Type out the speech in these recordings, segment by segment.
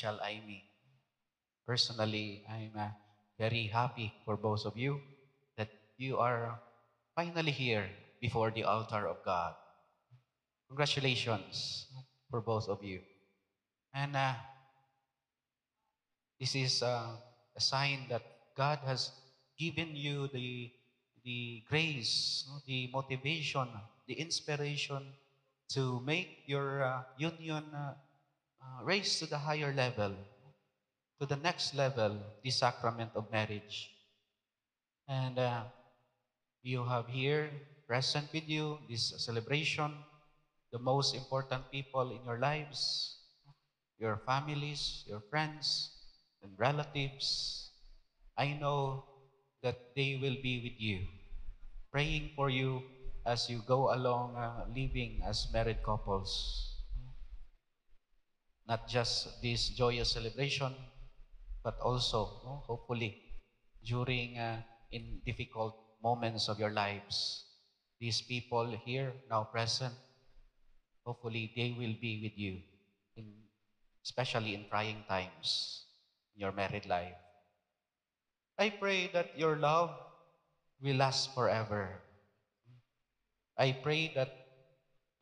Michelle Aimee. Personally, I'm very happy for both of you that you are finally here before the altar of God. Congratulations for both of you. And this is a sign that God has given you the grace, no, the motivation, the inspiration to make your union raise to the higher level, to the next level, the sacrament of marriage. And you have here present with you this celebration, the most important people in your lives, your families, your friends, and relatives. I know that they will be with you, praying for you as you go along living as married couples. Not just this joyous celebration, but also, no, hopefully, during in difficult moments of your lives, these people here now present, hopefully they will be with you, in, especially in trying times in your married life. I pray that your love will last forever. I pray that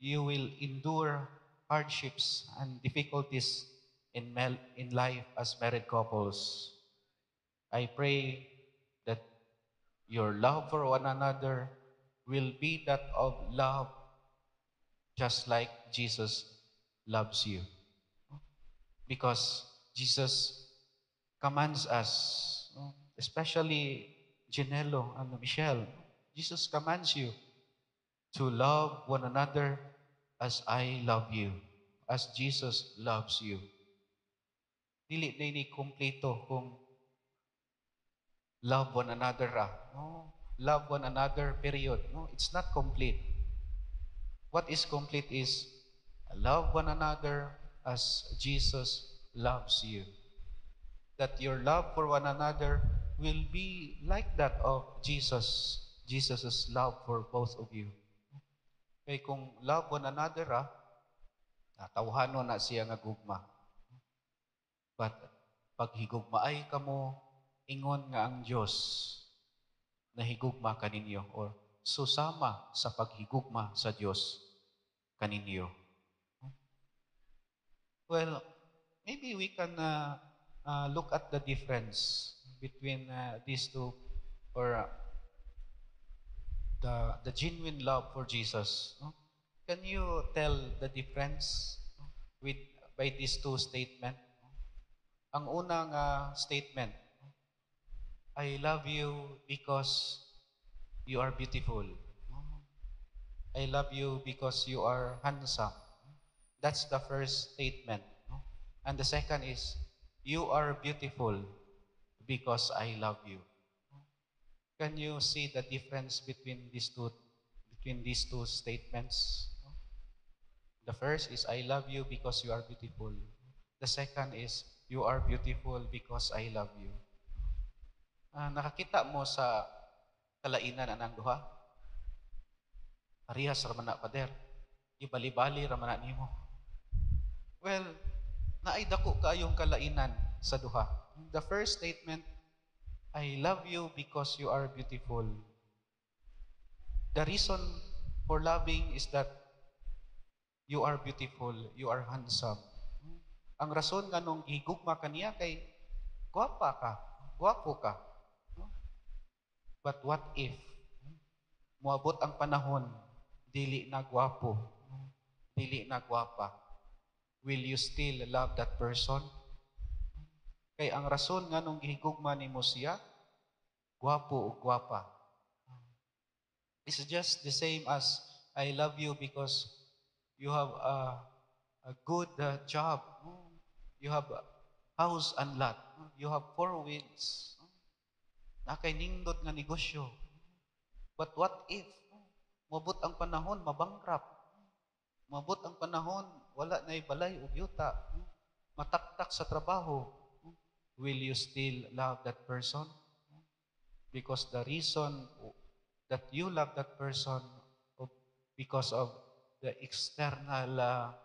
you will endure hardships and difficulties in life as married couples. I pray that your love for one another will be that of love just like Jesus loves you. Because Jesus commands us, no, especially Janelo and Michelle, Jesus commands you to love one another as I love you, as Jesus loves you. Dili na ini kumpleto kung love one another No, love one another, period. No, it's not complete. What is complete is love one another as Jesus loves you. That your love for one another will be like that of Jesus. Jesus' love for both of you. Kaya kung love one another tawhano na siya nga gugma. But pag higugmaay kamo, ingon nga ang Diyos na higugma kaninyo or susama sa paghigugma sa Diyos kaninyo. Well, maybe we can look at the difference between these two or the genuine love for Jesus. No? Can you tell the difference with by these two statements? Ang unang statement, I love you because you are beautiful. I love you because you are handsome. That's the first statement. And the second is, you are beautiful because I love you. Can you see the difference between these two statements? The first is, I love you because you are beautiful. The second is, you are beautiful because I love you. Nakakita mo sa kalainan anang duha? Parehas raman na pader. Ibali-bali raman na nimo. Well, naidako kayong kalainan sa duha. The first statement, I love you because you are beautiful. The reason for loving is that you are beautiful, you are handsome. Ang rason nga nung gigugma kaniya kay gwapa ka, gwapo ka. But what if moabot ang panahon, dili na gwapo, dili na gwapa? Will you still love that person? Kay ang rason nga nung gihigugma nimo siya, gwapo o gwapa. It's just the same as I love you because you have a good job. You have a house and lot. You have 4 wheels. Nakay nindot nga negosyo. But what if mabot ang panahon, mabankrupt? Mabot ang panahon, wala na balay o yuta. Mataktak sa trabaho. Will you still love that person? Because the reason that you love that person because of the external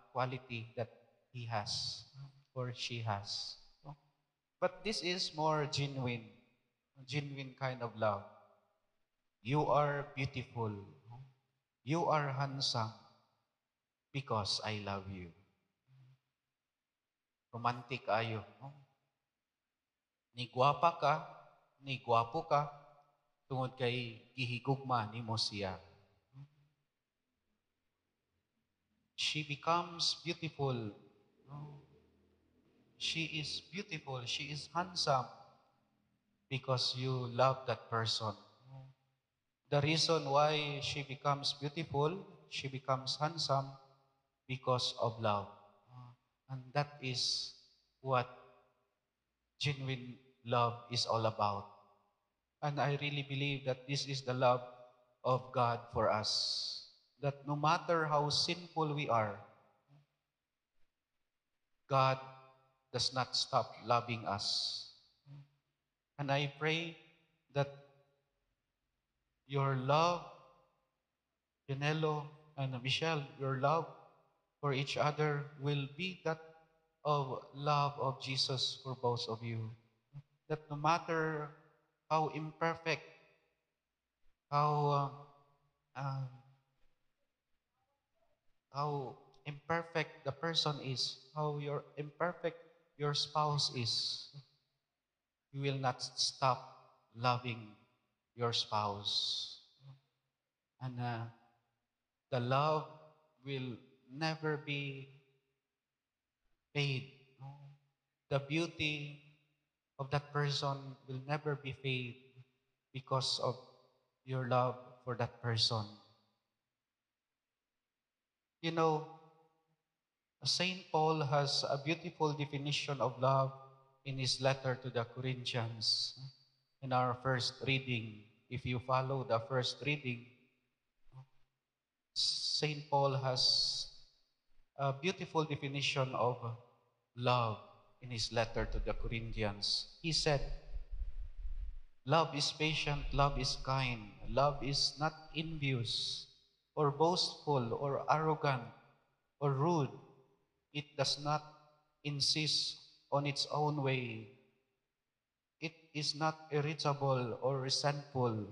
quality that he has. or she has. No? But this is more genuine, genuine kind of love. You are beautiful. No? You are handsome because I love you. Romantic ayo. No? Ni gwapa ka, ni gwapo ka, tungod kay gihigugma nimo siya. She becomes beautiful. No? She is beautiful. She is handsome because you love that person. The reason why she becomes beautiful, she becomes handsome because of love. And that is what genuine love is all about. And I really believe that this is the love of God for us. That no matter how sinful we are, God does not stop loving us. And I pray that your love, Janelo and Michelle, your love for each other will be that of love of Jesus for both of you. That no matter how imperfect, how um, how imperfect the person is, how your imperfect your spouse is, you will not stop loving your spouse. And the love will never be fade. No? The beauty of that person will never be fade because of your love for that person. You know, Saint Paul has a beautiful definition of love in his letter to the Corinthians. In our first reading, if you follow the first reading, Saint Paul has a beautiful definition of love in his letter to the Corinthians. He said, love is patient, love is kind, love is not envious or boastful or arrogant or rude. It does not insist on its own way. It is not irritable or resentful.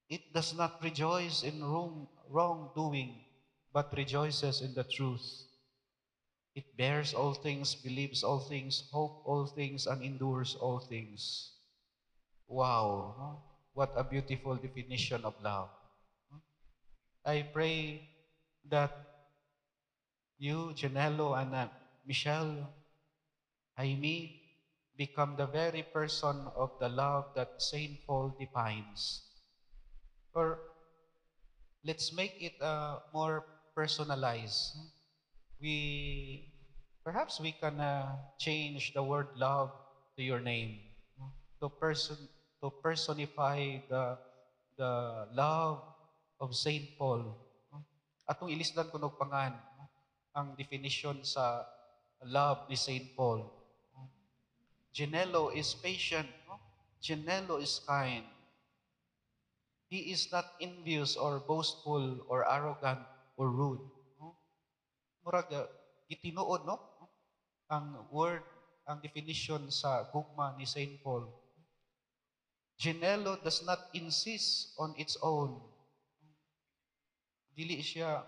It does not rejoice in wrongdoing, but rejoices in the truth. It bears all things, believes all things, hopes all things, and endures all things. Wow, no? What a beautiful definition of love. I pray that you, Janelo, and Michelle, Jaime, become the very person of the love that Saint Paul defines. Or let's make it more personalized. We perhaps we can change the word love to your name, no? To personify the love of Saint Paul. No? Atong ilisdan ko og pangan, no? Ang definition sa love ni Saint Paul. No? Genelo is patient. No? Genelo is kind. He is not envious or boastful or arrogant or rude. No? Murag gitinuod, no? Ang word, ang definition sa gugma ni Saint Paul. Genelo does not insist on its own. Dili siya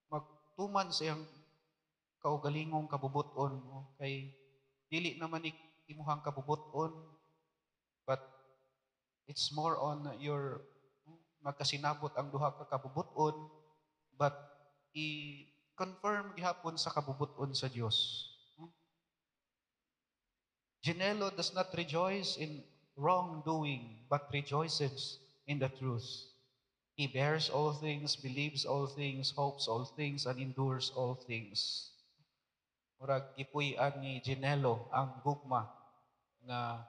magtuman sa iyang kaugalingong kabubuton. No? Kay dili naman imuhang kabubuton, but it's more on your magkasinabot ang duha ka kabubuton, but i-confirm gihapon sa kabubuton sa Dios. Genelo does not rejoice in wrongdoing, but rejoices in the truth. He bears all things, believes all things, hopes all things, and endures all things. Murag gipuy-an ni Genelo ang gugma na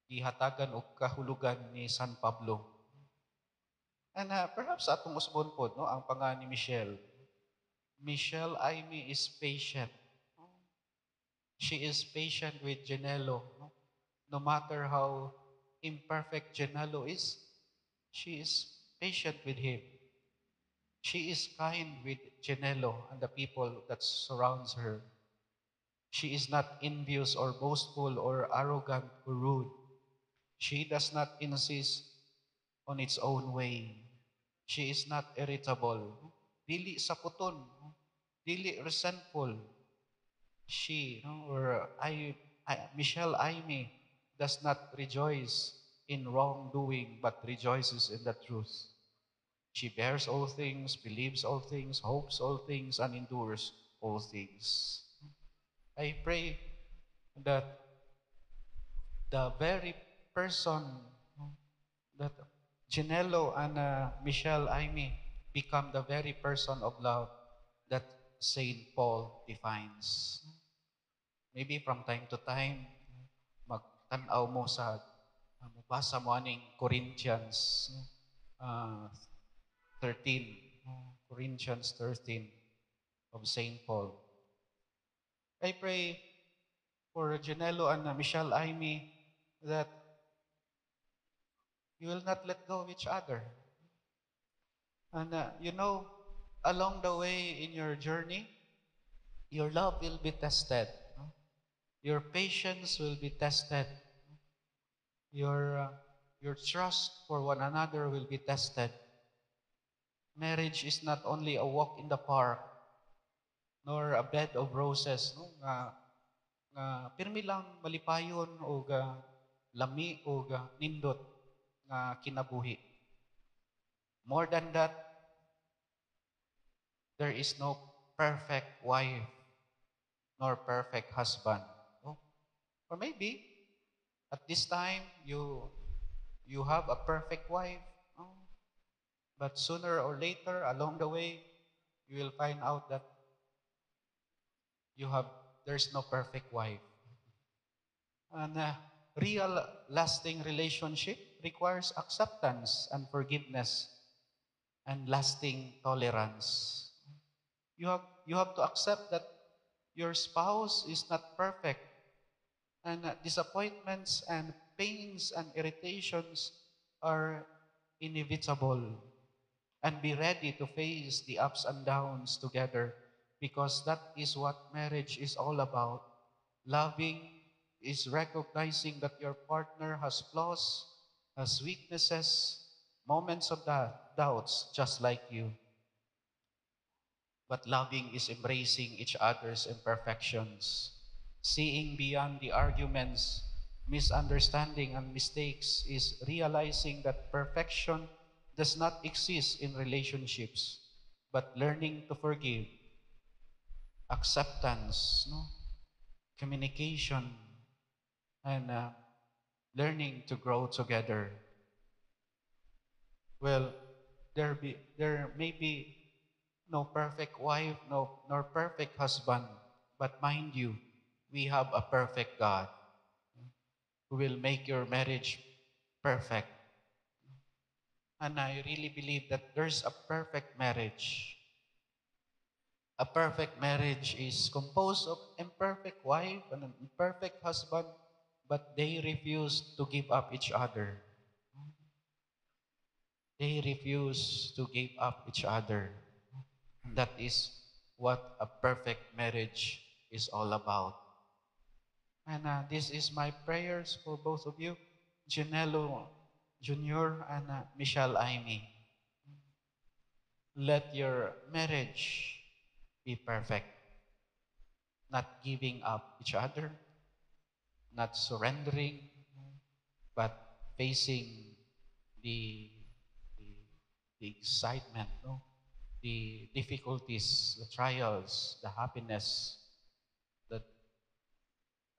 gihatagan og kahulugan ni San Pablo. And perhaps atong usbon pod, no, ang pangan ni Michelle. Michelle Aimee is patient. She is patient with Genelo. No? No matter how imperfect Genelo is, she is patient with him. She is kind with Genelo and the people that surrounds her. She is not envious or boastful or arrogant or rude. She does not insist on its own way. She is not irritable. Dili saputon. Dili resentful. She, or Michelle Aimee, does not rejoice in wrongdoing, but rejoices in the truth. She bears all things, believes all things, hopes all things, and endures all things. I pray that the very person that Ginello and Michelle Aimee become the very person of love that Saint Paul defines. Maybe from time to time, magtanaw mo sa, mabasa mo aning Corinthians uh, 13, Corinthians 13 of Saint Paul. I pray for Janelo and Michelle Aimee that you will not let go of each other. And along the way in your journey, your love will be tested. Your patience will be tested. Your trust for one another will be tested. Marriage is not only a walk in the park, nor a bed of roses, no? Nga pirmi lang malipayon o lami o nindot nga kinabuhi. More than that, there is no perfect wife nor perfect husband. No? Or maybe at this time you have a perfect wife, no? But sooner or later along the way you will find out that there's no perfect wife. And real lasting relationship requires acceptance and forgiveness and lasting tolerance. You have to accept that your spouse is not perfect, and disappointments and pains and irritations are inevitable, and be ready to face the ups and downs together, because that is what marriage is all about. Loving is recognizing that your partner has flaws, has weaknesses, moments of doubts, just like you. But loving is embracing each other's imperfections, seeing beyond the arguments, misunderstanding, and mistakes is realizing that perfection does not exist in relationships, but learning to forgive, acceptance, no? Communication, and learning to grow together. Well, there may be no perfect wife, no nor perfect husband, but mind you, we have a perfect God who will make your marriage perfect. And I really believe that there's a perfect marriage. A perfect marriage is composed of imperfect wife and an imperfect husband, but they refuse to give up each other. They refuse to give up each other. That is what a perfect marriage is all about. And this is my prayers for both of you, Janelo Jr. and Michelle Aimee. Let your marriage be perfect, not giving up each other, not surrendering, but facing the, the, the excitement, no? The difficulties, the trials, the happiness that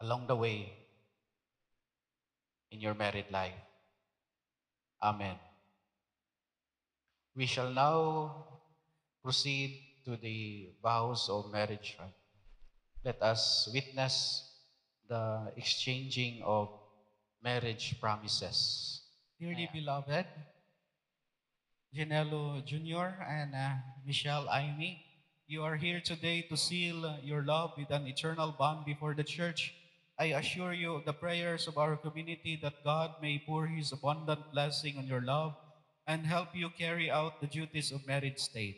along the way in your married life. Amen. We shall now proceed to the vows of marriage. Right? Let us witness the exchanging of marriage promises. Dearly beloved, Janelo Jr. and Michelle Aimee, you are here today to seal your love with an eternal bond before the church. I assure you of the prayers of our community that God may pour His abundant blessing on your love and help you carry out the duties of married state.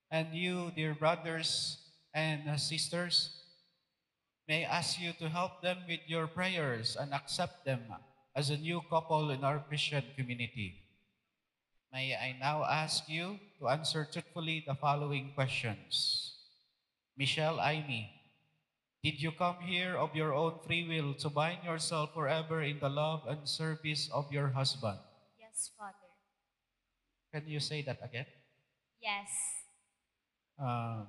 And you, dear brothers and sisters, May I ask you to help them with your prayers and accept them as a new couple in our Christian community. May I now ask you to answer truthfully the following questions. Michelle Aimee, did you come here of your own free will to bind yourself forever in the love and service of your husband? Yes, Father. Can you say that again? Yes. Um,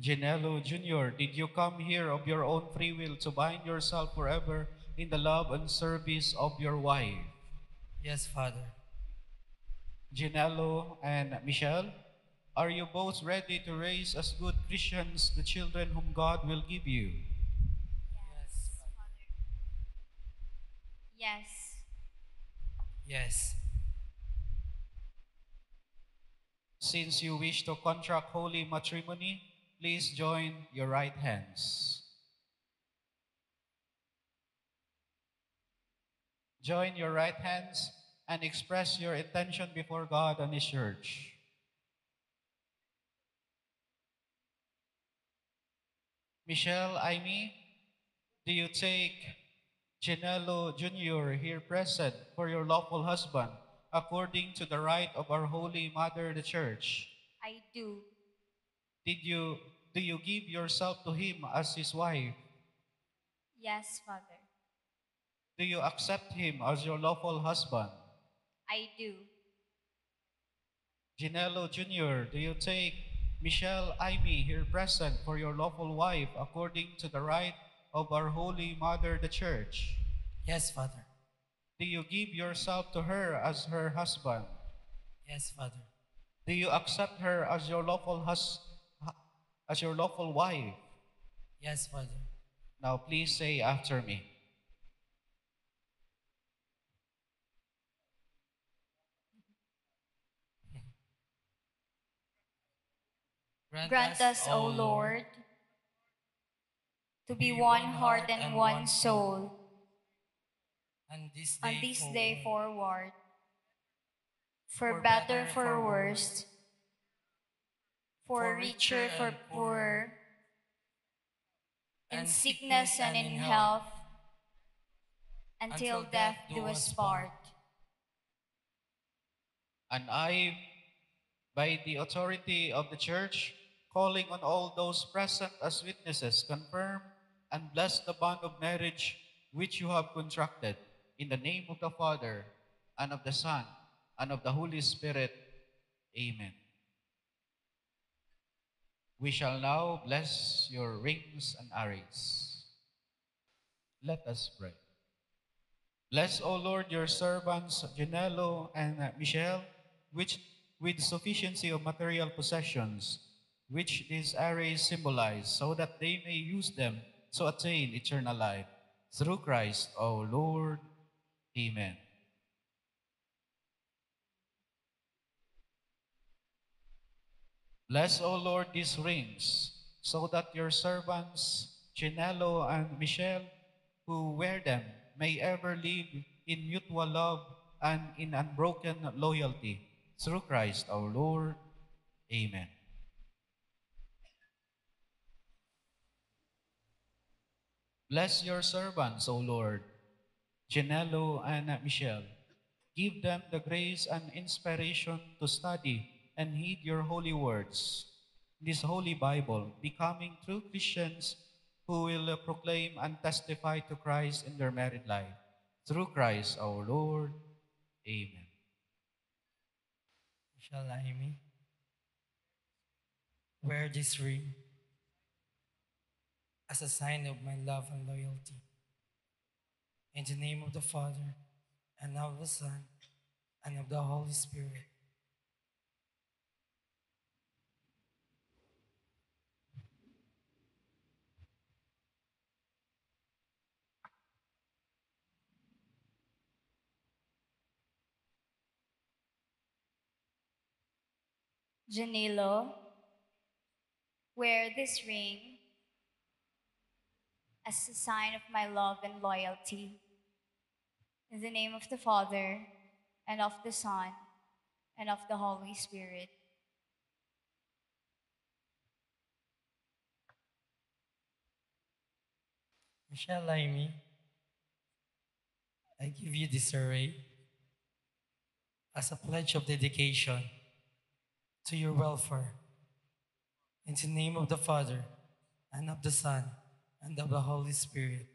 Ginello Jr., did you come here of your own free will to bind yourself forever in the love and service of your wife? Yes, Father. Ginello and Michelle, are you both ready to raise as good Christians the children whom God will give you? Yes, Father. Yes. Yes. Since you wish to contract holy matrimony, please join your right hands. Join your right hands and express your intention before God and His church. Michelle Aimee, do you take Ginello Jr. here present for your lawful husband according to the rite of our Holy Mother the Church? I do. Did you do you give yourself to him as his wife? Yes, Father. Do you accept him as your lawful husband? I do. Ginello Jr., do you take Michelle Aimee here present for your lawful wife according to the rite of our Holy Mother the Church? Yes, Father. Do you give yourself to her as her husband? Yes, Father. Do you accept her as your as your lawful wife? Yes, Father. Now please say after me. Grant us, O Lord, to be one heart and one soul on this on day, this day forward, for for better, better, for for worse, for richer, for poorer, in and sickness and in health, until death do us part. And I, by the authority of the Church, calling on all those present as witnesses, confirm and bless the bond of marriage which you have contracted, in the name of the Father, and of the Son, and of the Holy Spirit. Amen. We shall now bless your rings and arrays. Let us pray. Bless, O Lord, your servants, Ginello and Michelle, which with sufficiency of material possessions, which these arrays symbolize, so that they may use them to attain eternal life. Through Christ, O Lord. Amen. Bless, O Lord, these rings, so that your servants, Ginello and Michelle, who wear them, may ever live in mutual love and in unbroken loyalty. Through Christ our Lord. Amen. Bless your servants, O Lord, Ginello and Michelle. Give them the grace and inspiration to study and heed your holy words, this holy Bible, becoming true Christians who will proclaim and testify to Christ in their married life. Through Christ our Lord. Amen. Shall I me wear this ring as a sign of my love and loyalty? In the name of the Father, and of the Son, and of the Holy Spirit. Janilo, wear this ring as a sign of my love and loyalty. In the name of the Father, and of the Son, and of the Holy Spirit. Michelle Laimi, I give you this array as a pledge of dedication to your welfare. In the name of the Father, and of the Son, and of the Holy Spirit.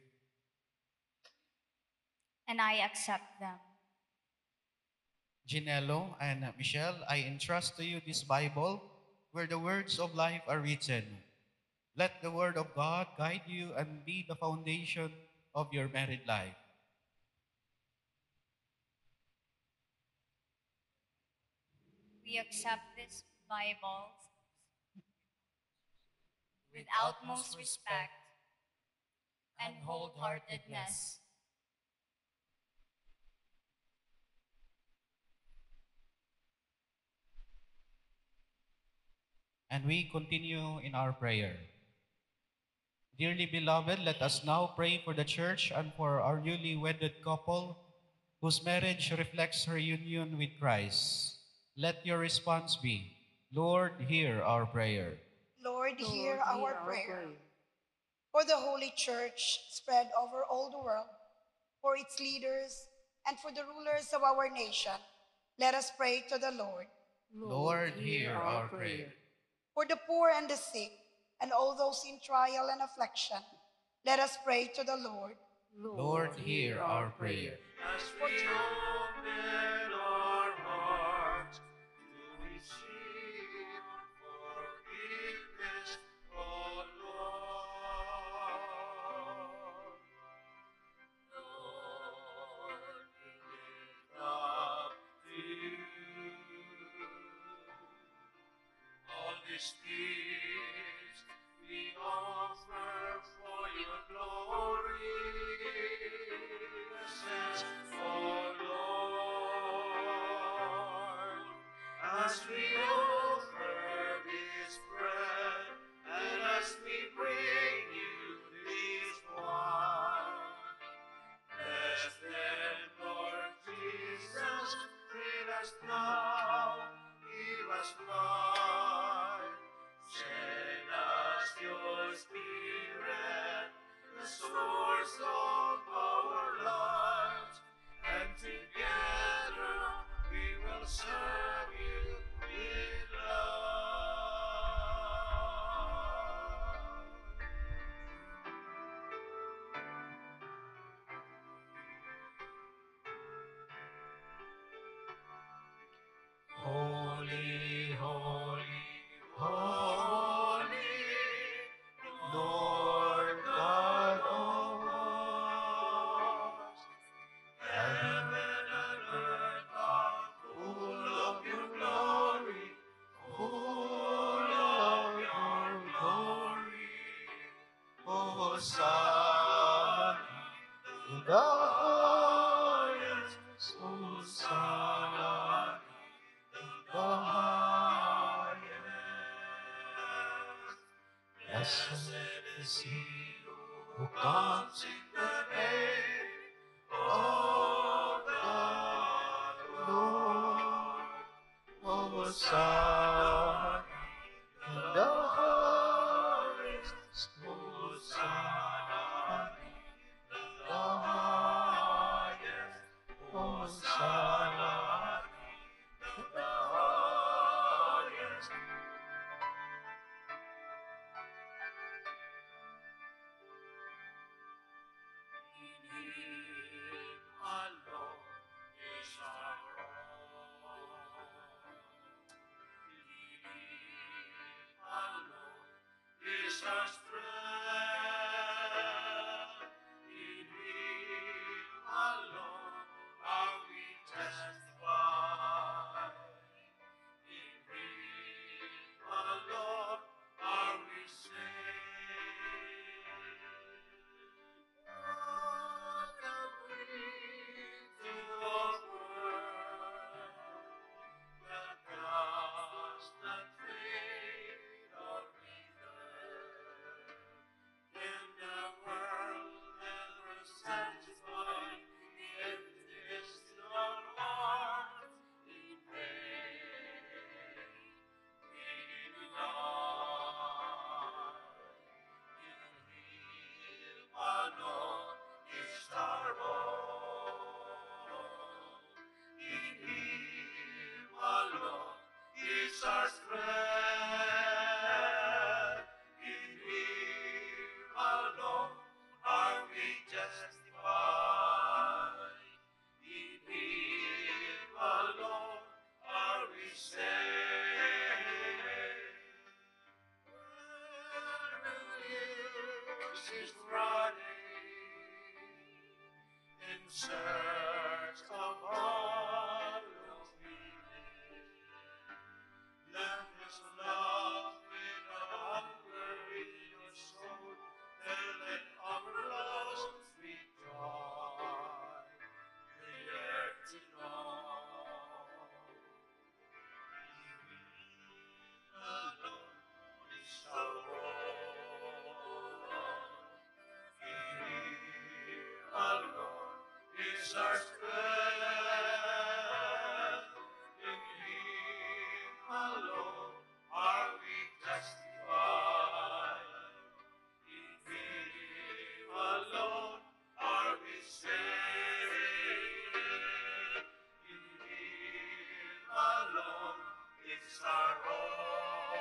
And I accept them. Ginello and Michelle, I entrust to you this Bible where the words of life are written. Let the word of God guide you and be the foundation of your married life. We accept this Bible with utmost respect and wholeheartedness. And we continue in our prayer. Dearly beloved, let us now pray for the church and for our newly wedded couple whose marriage reflects her union with Christ. Let your response be, Lord, hear our prayer. Lord, hear our prayer. For the Holy Church spread over all the world, for its leaders, and for the rulers of our nation, let us pray to the Lord. Lord, hear our prayer. For the poor and the sick, and all those in trial and affliction, let us pray to the Lord. Lord, hear our prayer. As we open our hearts to receive your forgiveness, O Lord. Lord, we lift up to you all these gifts we offer for your glory. Blessed, O Lord, as we offer this bread and as we bring you this wine. Bless them, Lord Jesus, feed us now, give us life. Send us your Spirit, the source of our lives, and together we will serve you with love. Holy, holy, holy, Lord God Almighty. Heaven and earth are full of your glory, full of your glory. Hosanna in the highest, Hosanna in the highest. Blessed is he who comes in the name of the Lord. Hosanna in the highest, Hosanna in the highest, Hosanna in the highest. In him alone is our hope. is running in search of all of me. Let His love with a hunger in your soul, and let our lost sweet joy the earth to know. Alone is our hope. He alone is our strength. In Him alone are we justified. In Him alone are we saved. In Him alone is our hope.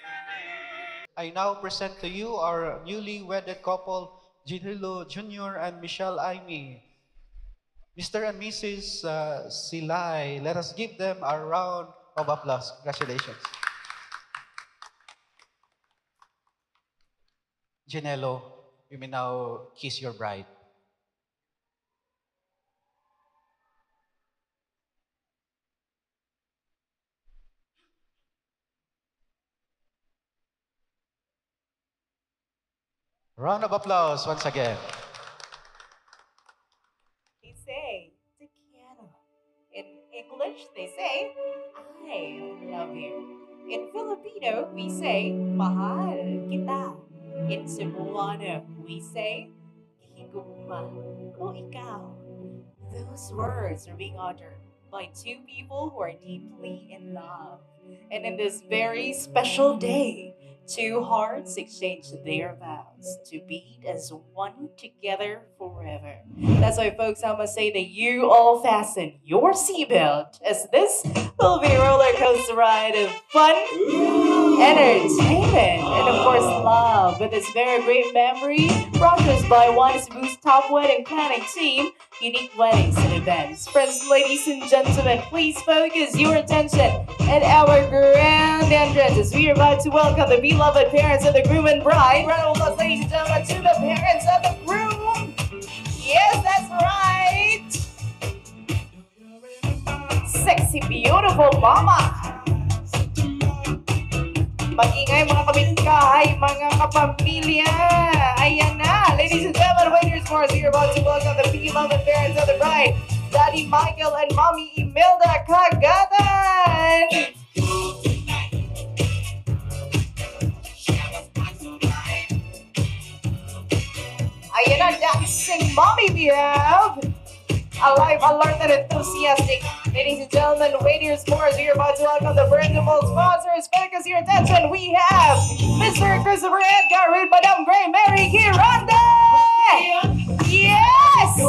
In Him I now present to you our newly wedded couple, Ginilo Jr. and Michelle Aimee. Mr. and Mrs. Silay, let us give them a round of applause. Congratulations. Ginelo, you may now kiss your bride. Round of applause once again. They say te quiero. In English, they say I love you. In Filipino, we say mahal kita. In Cebuano, we say higugma ko ikaw. Those words are being uttered by two people who are deeply in love. And in this very special day, two hearts exchange their vows to be as one together forever. That's why, folks, I must say that you all fasten your seatbelt, as this will be a roller coaster ride of fun, entertainment, and of course love. With this very great memory brought to us by One Cebu's top wedding planning team, Unique Weddings and Events. Friends, ladies and gentlemen, please focus your attention at our grand entrance as we are about to welcome the beloved parents of the groom and bride. Round of applause, ladies and gentlemen, to the parents of the groom. Yes, that's right. Sexy, beautiful mama. Mag-ingay mga kabitkahay, mga kapamilya. Ayan na, ladies and gentlemen, waiters for us, we are about to welcome the beloved parents of the bride, Daddy Michael and Mommy Imelda Cagatan. Ayan na, dancing mommy we have. Alive, alert, and enthusiastic. Ladies and gentlemen, waiters for us, we are about to welcome the principal sponsors. Focus your attention, we have Mr. Christopher Edgar with Madam Gray Mary Giranda. Yes!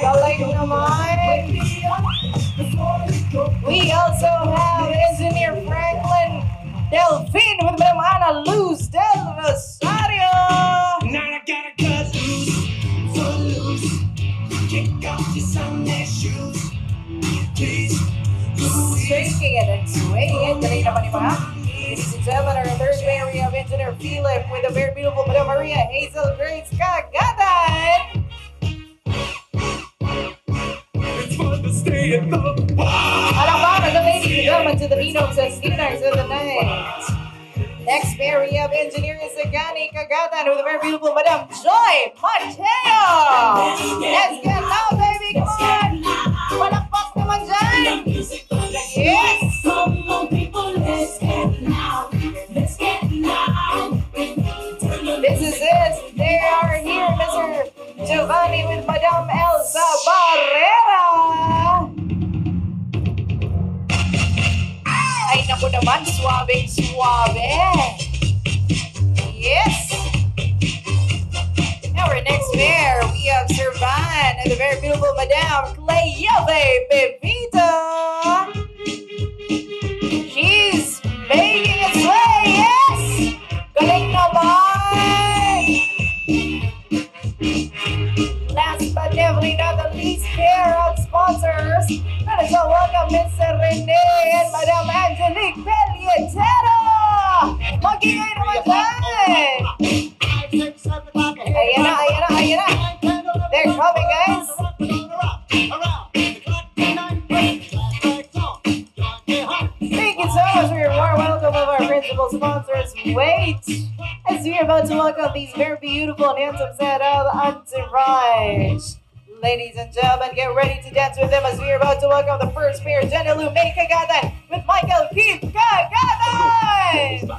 Galing naman. We also have Engineer Franklin Delphine with Madam Ana Luz Del Rosario. Now I gotta cut loose, so loose. Kick off your Sunday shoes, please. Shaking it and swaying it. Dali naman ni mga. Ladies and gentlemen, our third Mary of Engineer Philip with a very beautiful Madam Maria Hazel Grace Cagatan. It's fun to stay at the bar. Alabama, the ladies and gentlemen, to the Minogs and Skinners of the night. Next Mary of Engineer is Sagani Cagatan with a very beautiful Madam Joy Mateo. Let's get loud, baby. Come on. Palakpak naman dyan. Yes. Come on, people, let's get loud. Let's get loud. This is it. They are here, Mr. Giovanni with Madam Elsa Barrera. Ay, naku naman, suabe. Yes. Our next pair, we have Servan and the very beautiful Madame Cleave Pepita. She's making it sway, yes! Galing naman! Last but definitely not the least pair of sponsors. Let us all welcome Mr. Rene and Madame Angelique Pellietero. Maging right. As we are about to welcome these very beautiful and handsome set of entourage. Ladies and gentlemen, get ready to dance with them as we are about to welcome the first pair, Jenna Lou May Kagatan with Michael Keith Kagatan!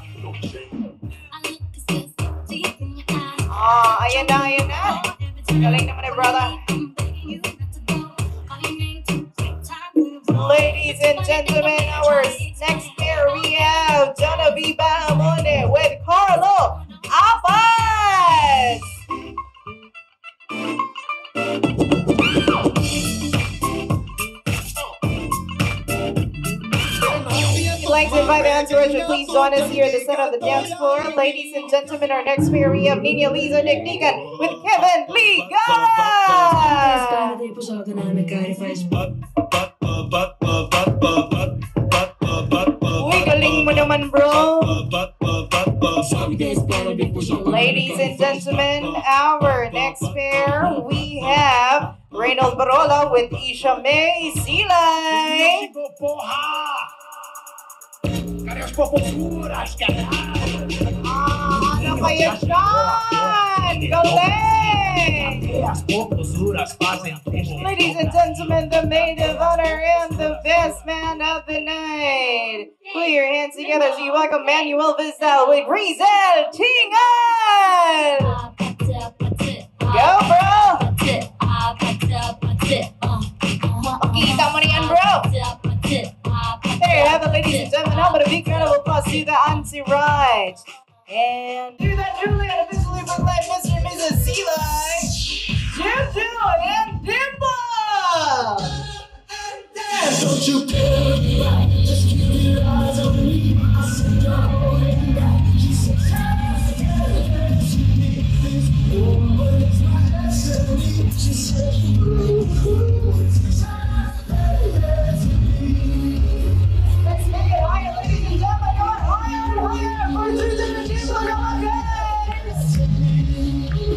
Ayan na, ayan na. Galing naman eh, brother. Ladies and gentlemen, our next pair we have Genevieve Bahamone with Carlo Abbas! We'd like to invite the entourage to please join us here at the center of the dance floor. Ladies and gentlemen, our next pair we have Nina Lisa Nicknikan with Kevin Liga! Uy, galing mo naman, bro! Ladies and gentlemen, our next pair we have Reynold Barola with Isha May Silay! Cadê as popofuras, caralho? Ano kayo dyan? Galing! As popofuras fazem a Ladies and gentlemen, the maid of honor and the best man of the night. Put your hands together as you welcome Manuel Vistal with Grizel Tingal! Go, bro! Kita mo na yan, bro! There you have it, ladies and gentlemen. How about a big round of applause to the entourage? And do that truly and officially proclaim Mr. and Mrs. Seeley, Juju and Dimple! Don't you care me right, just keep your eyes on me. I said you're holding back. She said, it's my destiny. She said, Let's make it higher, ladies and gentlemen. Going higher and higher for Juju and Dimple. Come on, guys!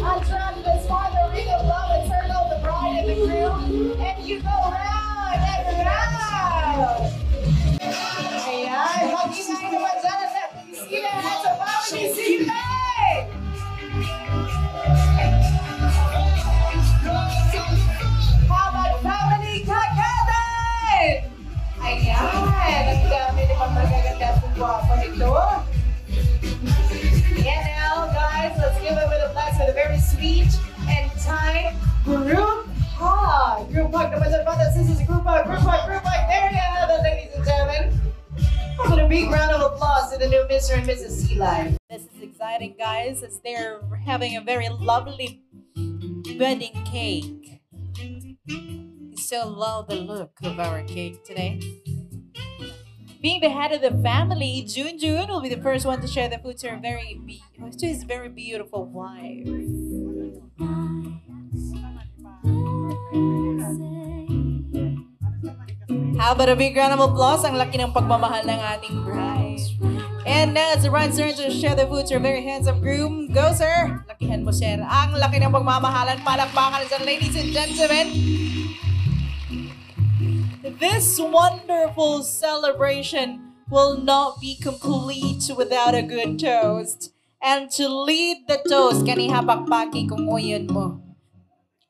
Attract this one, the ring of love, and circle the bride and the groom. And you go round and round. Ayan, mag-ingay naman dyan at sila at sa family sila. How about family Kagatan? Ayan, ang dami naman magaganda at guwapo nito. And now, guys, let's give it with a blast with a very sweet and tight group hug. Group hug, naman sa brothers and sisters, group hug, group hug, group hug. There you have it, ladies and gentlemen. With a big round of applause to the new Mr. and Mrs. Seeley. This is exciting, guys, as they're having a very lovely wedding cake. You so love the look of our cake today. Being the head of the family, June will be the first one to share the food to his very beautiful wife. How about a big round of applause? Ang laki ng pagmamahal ng ating bride. And now it's the right turn to share the food to our very handsome groom. Go, sir! Lakihan mo, sir. Ang laki ng pagmamahalan. Palakpakan dyan, ladies and gentlemen. This wonderful celebration will not be complete without a good toast. And to lead the toast, kaniha pakpaki kung uyan mo.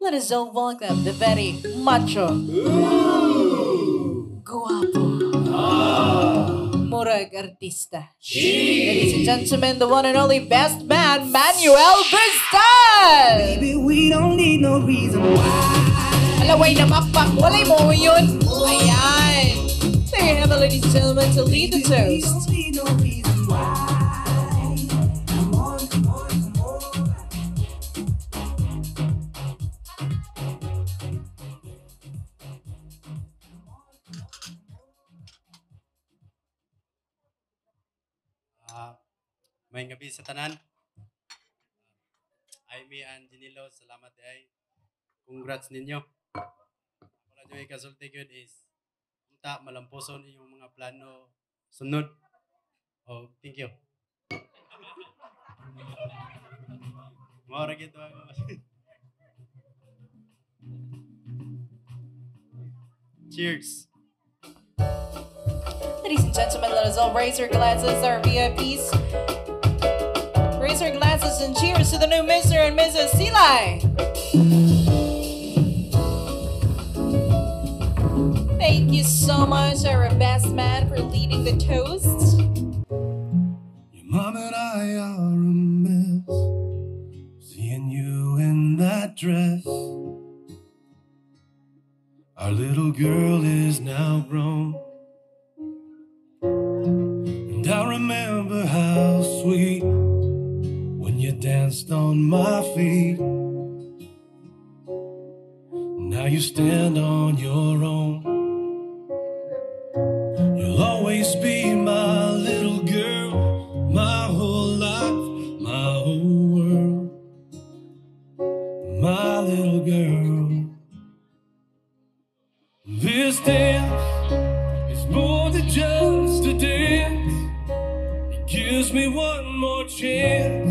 Let us all welcome the very macho, guapo, murag artista. Ladies and gentlemen, the one and only best man, Manuel Vistal! Baby, we don't need no reason why. Alaway na makpak, walay mo yun. Ayan. There you have it, ladies and gentlemen, to lead the toast. We don't need no reason why. Come on, come on, come on. May gabi sa tanan. Amy and Janilo, salamat ay. Congrats ninyo. Ako na dyan kasulti yun is unta malamposon yung mga plano sunod. Oh, thank you. Maura gito ako. Cheers. Ladies and gentlemen, let us all raise our glasses, our VIPs. cheers to the new Mr. and Mrs. Silay. Thank you so much, our best man, for leading the toast. Your mom and I are a mess. Seeing you in that dress. Our little girl is now grown. And I remember how sweet when you danced on my feet. Now you stand on your own. You'll always be my little girl, my whole life, my whole world, my little girl. This dance is more than just a dance. It gives me one more chance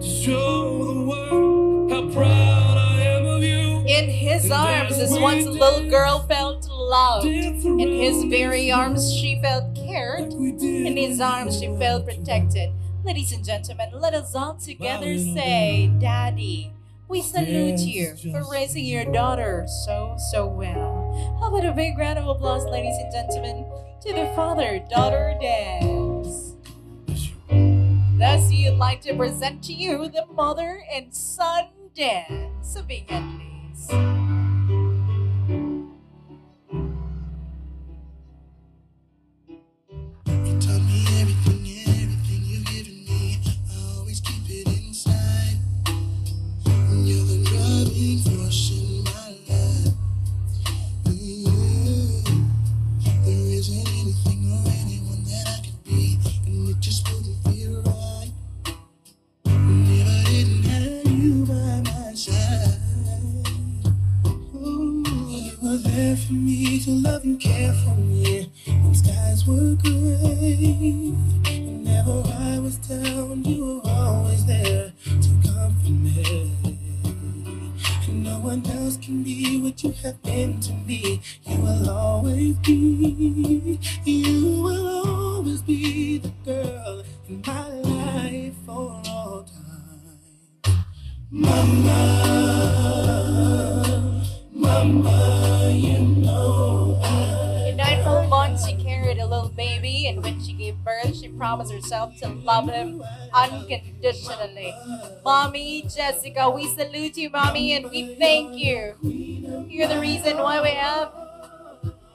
to show the world how proud I am of you. In his arms, this once little girl felt loved. In his very arms, she felt cared. In his arms, she felt protected. Ladies and gentlemen, let us all together say, Daddy, we salute you for raising your daughter so well. How about a big round of applause, ladies and gentlemen, to the father-daughter dance. Thus, you'd like to present to you the mother and son dance. A big hand, please. You taught me everything you've given me. I always keep it inside. You're the driving force in my life. There isn't anything or anyone that I could be, and it just wouldn't feel right. If I didn't have you by my side. You were there for me to love and care for me when skies were gray. Whenever I was down, you were always there to comfort me. No one else can be what you have been to me. You will always be, you will always be the girl in my life for all time. Mama, Mama, you know In 9 full months, she carried a little baby, and when she gave birth, she promised herself to love him unconditionally. Mommy, Jessica, we salute you, Mommy, and we thank you. You're the reason why we have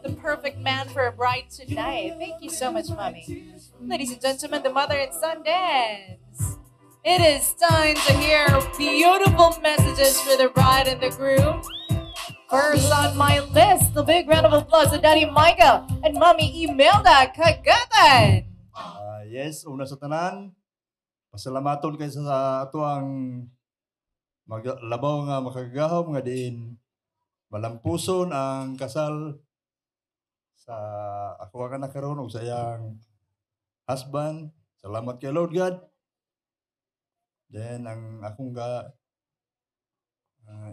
the perfect man for a bride tonight. Thank you so much, Mommy. Ladies and gentlemen, the mother and son dance. It is time to hear beautiful messages for the bride and the groom. First on my list, the big round of applause to Daddy Michael and Mommy Imelda Kagatan. Yes, una sa tanan, pasalamaton kay sa ato ang maglabaw nga makagahom nga diin malampuson ang kasal sa ako ka na karon og sa iyang husband. Salamat kay Lord God. Then ang akong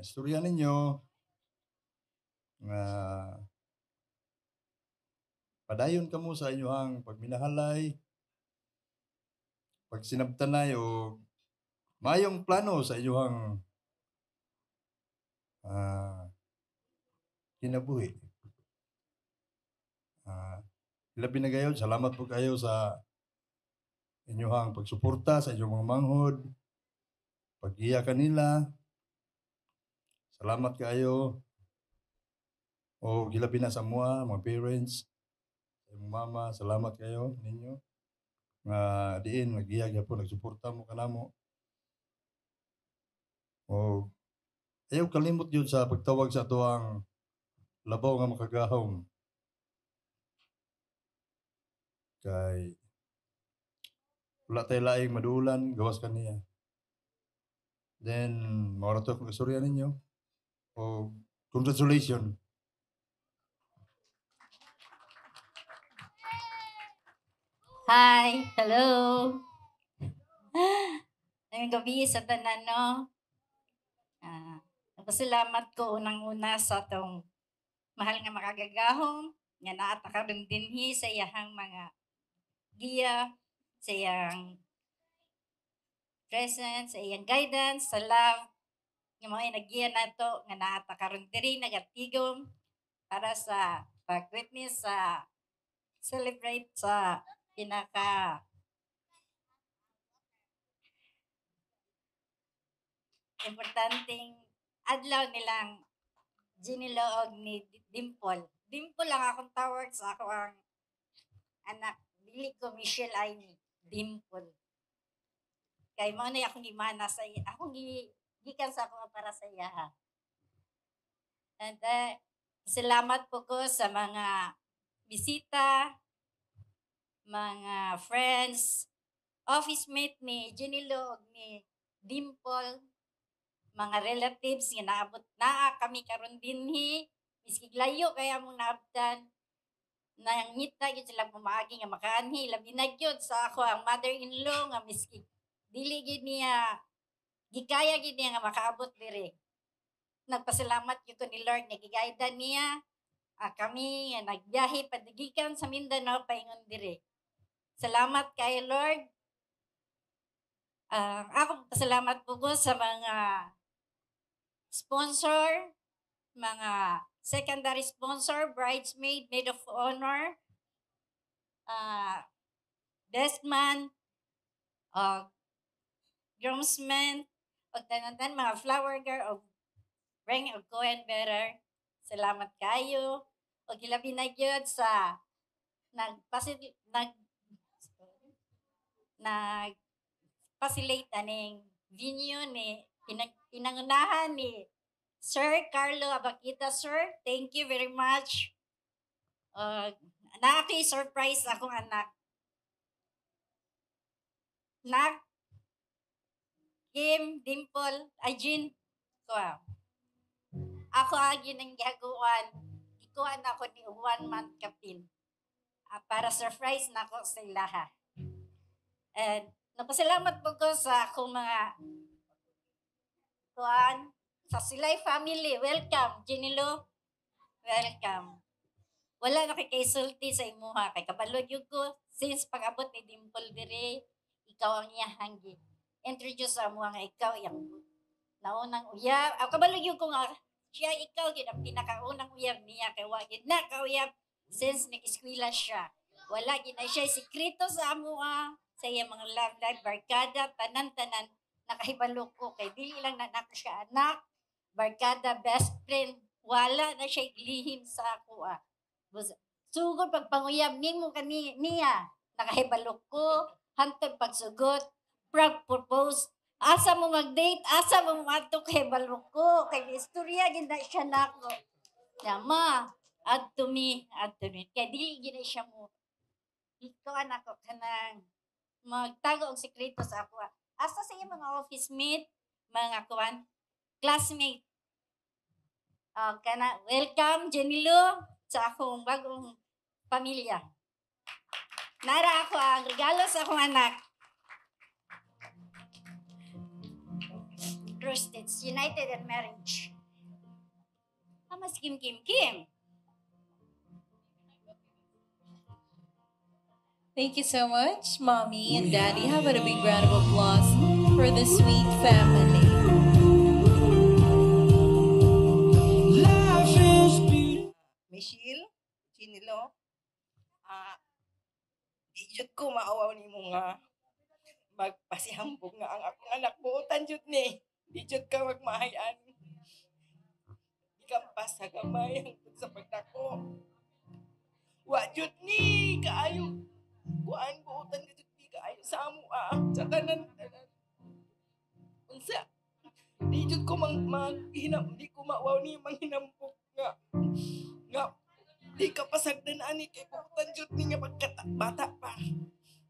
istorya ninyo nga padayon kamo sa inyong pagminahalay, pagsinabtanay o mayong plano sa inyong kinabuhi. Labi na gayon, salamat po kayo sa inyong pagsuporta sa inyong mga manghod, pag-iya kanila. Salamat kayo. O gilabi na sa mga parents, sa imong mama, salamat kayo ninyo. Nga diin, nag-iya po, nagsuporta mo kanamo. O ayaw kalimot yun sa pagtawag sa tuwang labaw nga makagahom. Kay wala tayo laing madulan, gawas kaniya. Then, maura to kung kasurya ninyo. O congratulations. Hi, hello. Ngayong gabi sa tanan, no? Nagpasalamat ko unang-una sa atong mahal nga makagagahom, nga naata rin dinhi sa iyahang mga giya, sa iyang presence, sa iyang guidance, sa love, nga mga inagiyan nato nga naata karon diri nagatigom para sa pag-witness sa celebrate sa pinaka importanteng adlaw nilang giniloog ni Dimple. Dimple lang akong tawag sa ako ang anak. Dili ko Michelle ay ni Dimple. Kay mo na akong gimana sa iya. Akong gikan sa ako para sa iya ha. And salamat po ko sa mga bisita, mga friends, office mate ni Junilo ug ni Dimple, mga relatives nga naabot naa kami karon dinhi, miski layo kaya mong naabdan. Nangita gyud sila pumaagi nga makaanhi labi na gyud sa ako ang mother-in-law nga miski dili gyud niya gikaya gyud niya nga makaabot diri. Nagpasalamat gyud ko ni Lord nga gigaydan niya kami nga nagbiyahe padagikan sa Mindanao paingon diri. Salamat kay Lord. Ako pasalamat po ko sa mga sponsor, mga secondary sponsor, bridesmaid, maid of honor, best man, groomsmen, o tanan mga flower girl, o ring of Cohen bearer. Salamat kayo. O gilabi na gyud sa nag-facilitate aning venue ni pinangunahan ni Sir Carlo Abakita, sir. Thank you very much. Surprise akong anak. Nak, Kim, Dimple, Ajin, ko. Ako agin ang gagawan. Ikuan ako ni 1 month kapin. Para surprise na ako sa ilaha. And napasalamat po ko sa akong mga kuan sa Silay family. Welcome, Jinilo. Welcome. Wala na kay sulti sa imuha. Kay kabalod yun ko. Since pag-abot ni Dimple dire, ikaw ang iyahang introduce sa mga nga ikaw yung naunang uyab. Kabalod yun ko nga, siya ikaw yun ang pinakaunang uyab niya. Kaya wagin na kauyab since nag-eskwila siya. Wala gina siya sikrito sa amuha. Sa iya mga love life, barkada, tanan-tanan, nakahibalo ko. Kay dili lang na siya anak, barkada, best friend, wala na siya iglihim sa ako. Sugod pagpanguyab nimo niya, nakahibalo ko, hantod pagsugot, propose, asa mo mag-date, asa mo mato kay balo ko, kay istorya ginda siya nako. Nama, add to me, kay dili gina siya mo. Ito anak ko kanang magtago og sekreto sa ako. Asa sa iyang mga office mate, mga kuan, classmate. Welcome, Janilo, sa akong bagong pamilya. Nara ako ang regalo sa akong anak. Roosteds, United and Marriage. Mas Kim. Thank you so much, Mommy and Daddy. How about a big round of applause for the sweet family? Michelle, Chinilo, ijut ko maawaw ni mo nga magpasihambog nga ang akong anak buutan jud ni. Di jud ka magmahayan. Di ka pas sa gamay hangtod sa pagdako. Wa jud ni kaayo. Kuan buutan ka jud ni kaayo sa amo sa tanan. Unsa? Di jud ko di ko maawaw ni manghinampok nga di ka pasagdan ani kay buutan jud ni nga bata pa.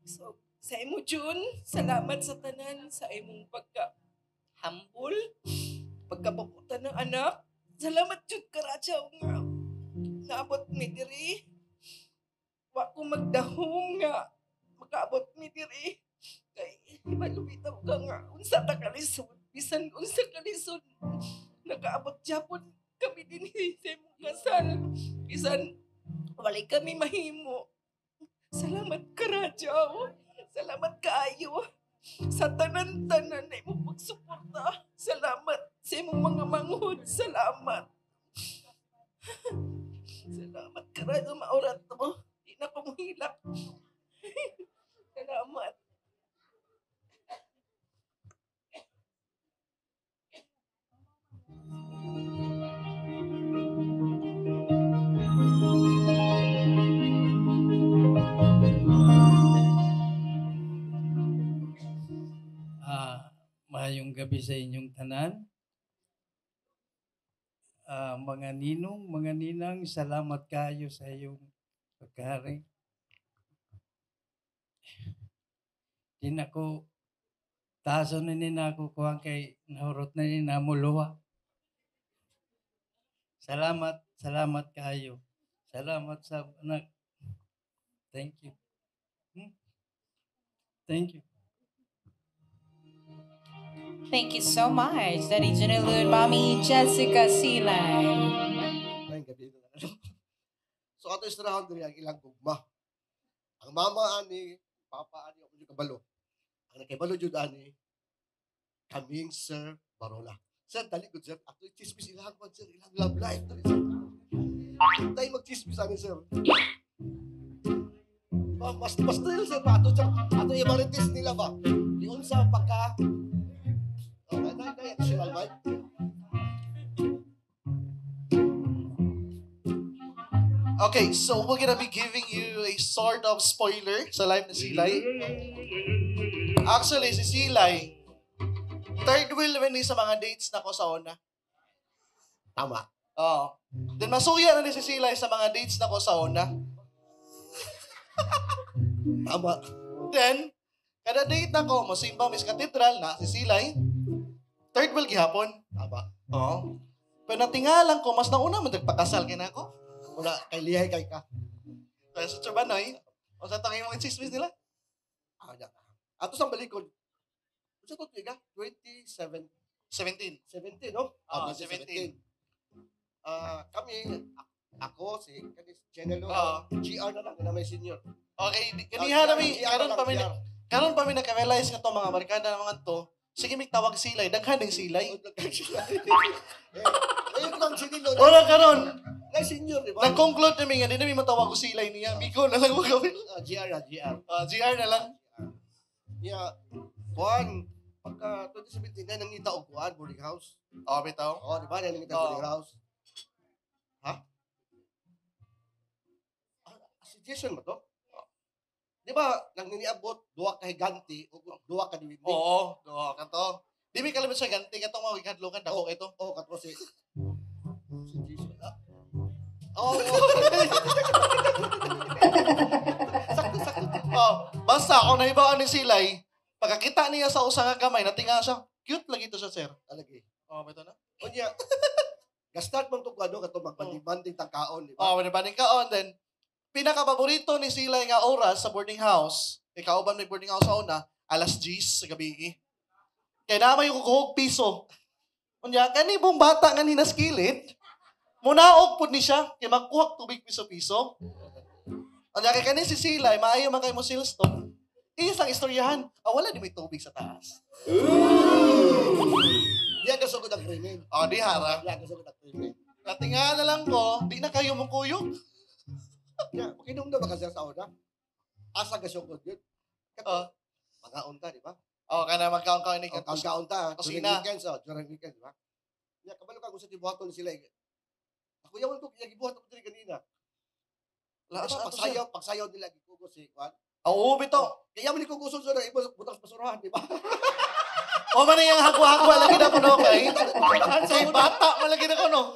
So sa imo Jun, salamat sa tanan sa imong pagka-humble, pagkabubutan ng anak. Salamat jud karadyaw nga naabot mi diri. Wa ko magdahom nga makaabot mi diri. Kay malubitaw ka nga unsa ta kalisod, bisan unsa kalisod nakaabot japon kami dinhi sa imong kasal. Bisan walay kami mahimo. Salamat karadyaw. Salamat kaayo. sa tanan-tanan na imong pagsuporta. Salamat sa imong mga manghod. Salamat. Salamat kayo maurat mo. Di na ko mahilak. Salamat. Mayong gabi sa inyong tanan. Mga ninong, mga ninang, salamat kayo sa iyong pagkari. Di na ko, taso na nina ako kuwang kay nahurot na nina muluwa. Salamat, salamat kayo. Salamat sa anak. Thank you. Thank you. Thank you so much, Daddy Janilo and Mommy Jessica Silay. May gabi na So ato istirahan diri ang ilang gugma. Ang mama ani, papa ani ako yung kabalo. Ang nakibalo jud ani kaming Sir Barola. Sir, dali ko sir. Ato i-chismis ilang man sir, ilang love life dali sir. Tayo mag-chismis ani sir. Mas drill sir pa ato ato i-marites nila ba. Diun sa pagka additional mic. Okay, so we're gonna be giving you a sort of spoiler sa live ni Silay. Actually, si Silay, third wheel when sa mga dates na ko sa una. Tama. Oo. Then masuya na ni si Silay sa mga dates na ko sa una. Tama. Then, kada date na ko, mosimba Miss Cathedral na si Silay. Third wheel gihapon. Tama. Oo. Pero natingalan ko, mas nauna man nagpakasal kina ako. Una, kay lihay kay ka. Kaya sa Chubanoy, o sa tanging mga chismis nila. Ato sang balikod. Sa to tiga 17, 17, no? Ah, 17. Kami ako si Chenelo, GR na lang na may senior. Okay, kaniha nami karon pa mi naka-realize nga to mga barkada ng mga to. Sige mig tawag silay, daghan ning silay. Ayun lang sinilo. Wala karon. Ay senior, di ba? Nag-conclude nami nga di nami matawag ko silay niya. Migo na lang mo gawin. GR. GR na lang. Yeah. Kuan, pagka 2017 na nangita og kuan boarding house. Oh, bitaw. Oh, di ba nangita boarding house? Ha? Suggestion mo to? Di ba nang niniabot duwa ka higanti o duwa ka diwindi? Oo, ka to. Di mi kalimot sa ganti katong mga ikadlokan dako ito. Oo, katro si suggestion. Oh. Sakto. Oh, basta ako nahibaan ni Silay, pagkakita niya sa usa nga kamay, natinga siya. Cute lagi to siya, sir. Alagi. Oh, beto na. Unya. Gastart man to kuano kato magbanding tangkaon, di ba? Oh, banding kaon then pinaka-paborito ni Silay nga oras sa boarding house, ikauban may boarding house sa una, alas 10 sa gabi. Kaya naman yung kukuhog piso. Unya, kanibong bata nga hinaskilid, munaog po ni siya, kaya magkuhag tubig piso-piso. Unya, kaya kanin si Silay, maayo man kayo mo silstone, isang istoryahan, wala di may tubig sa taas. Diyan ka sugod ang krimen. Oh, di hara. Diyan ka sugod ang krimen. Natinga na lang ko, di na kayo mong kuyog. Yeah, makinom na ba kasi sa una? Asa ka sugod yun? Kato, mga unta, di ba? Oh, kana magkaon-kaon ni Kaon ta, during kusina. weekends, during weekends, di ba? Yeah, kabalo ka kung sa tibuhaton sila. Ako yawan ko, gibuhat ko diri kanina. Laas Diba, pagsayaw nila, gikugo si Juan. Oo, bito. Kaya man ikugo sunod na ibo butang basurahan, di ba? O man yung hagwa-hagwa lagi na ko no kay. Say bata man lagi na ko no.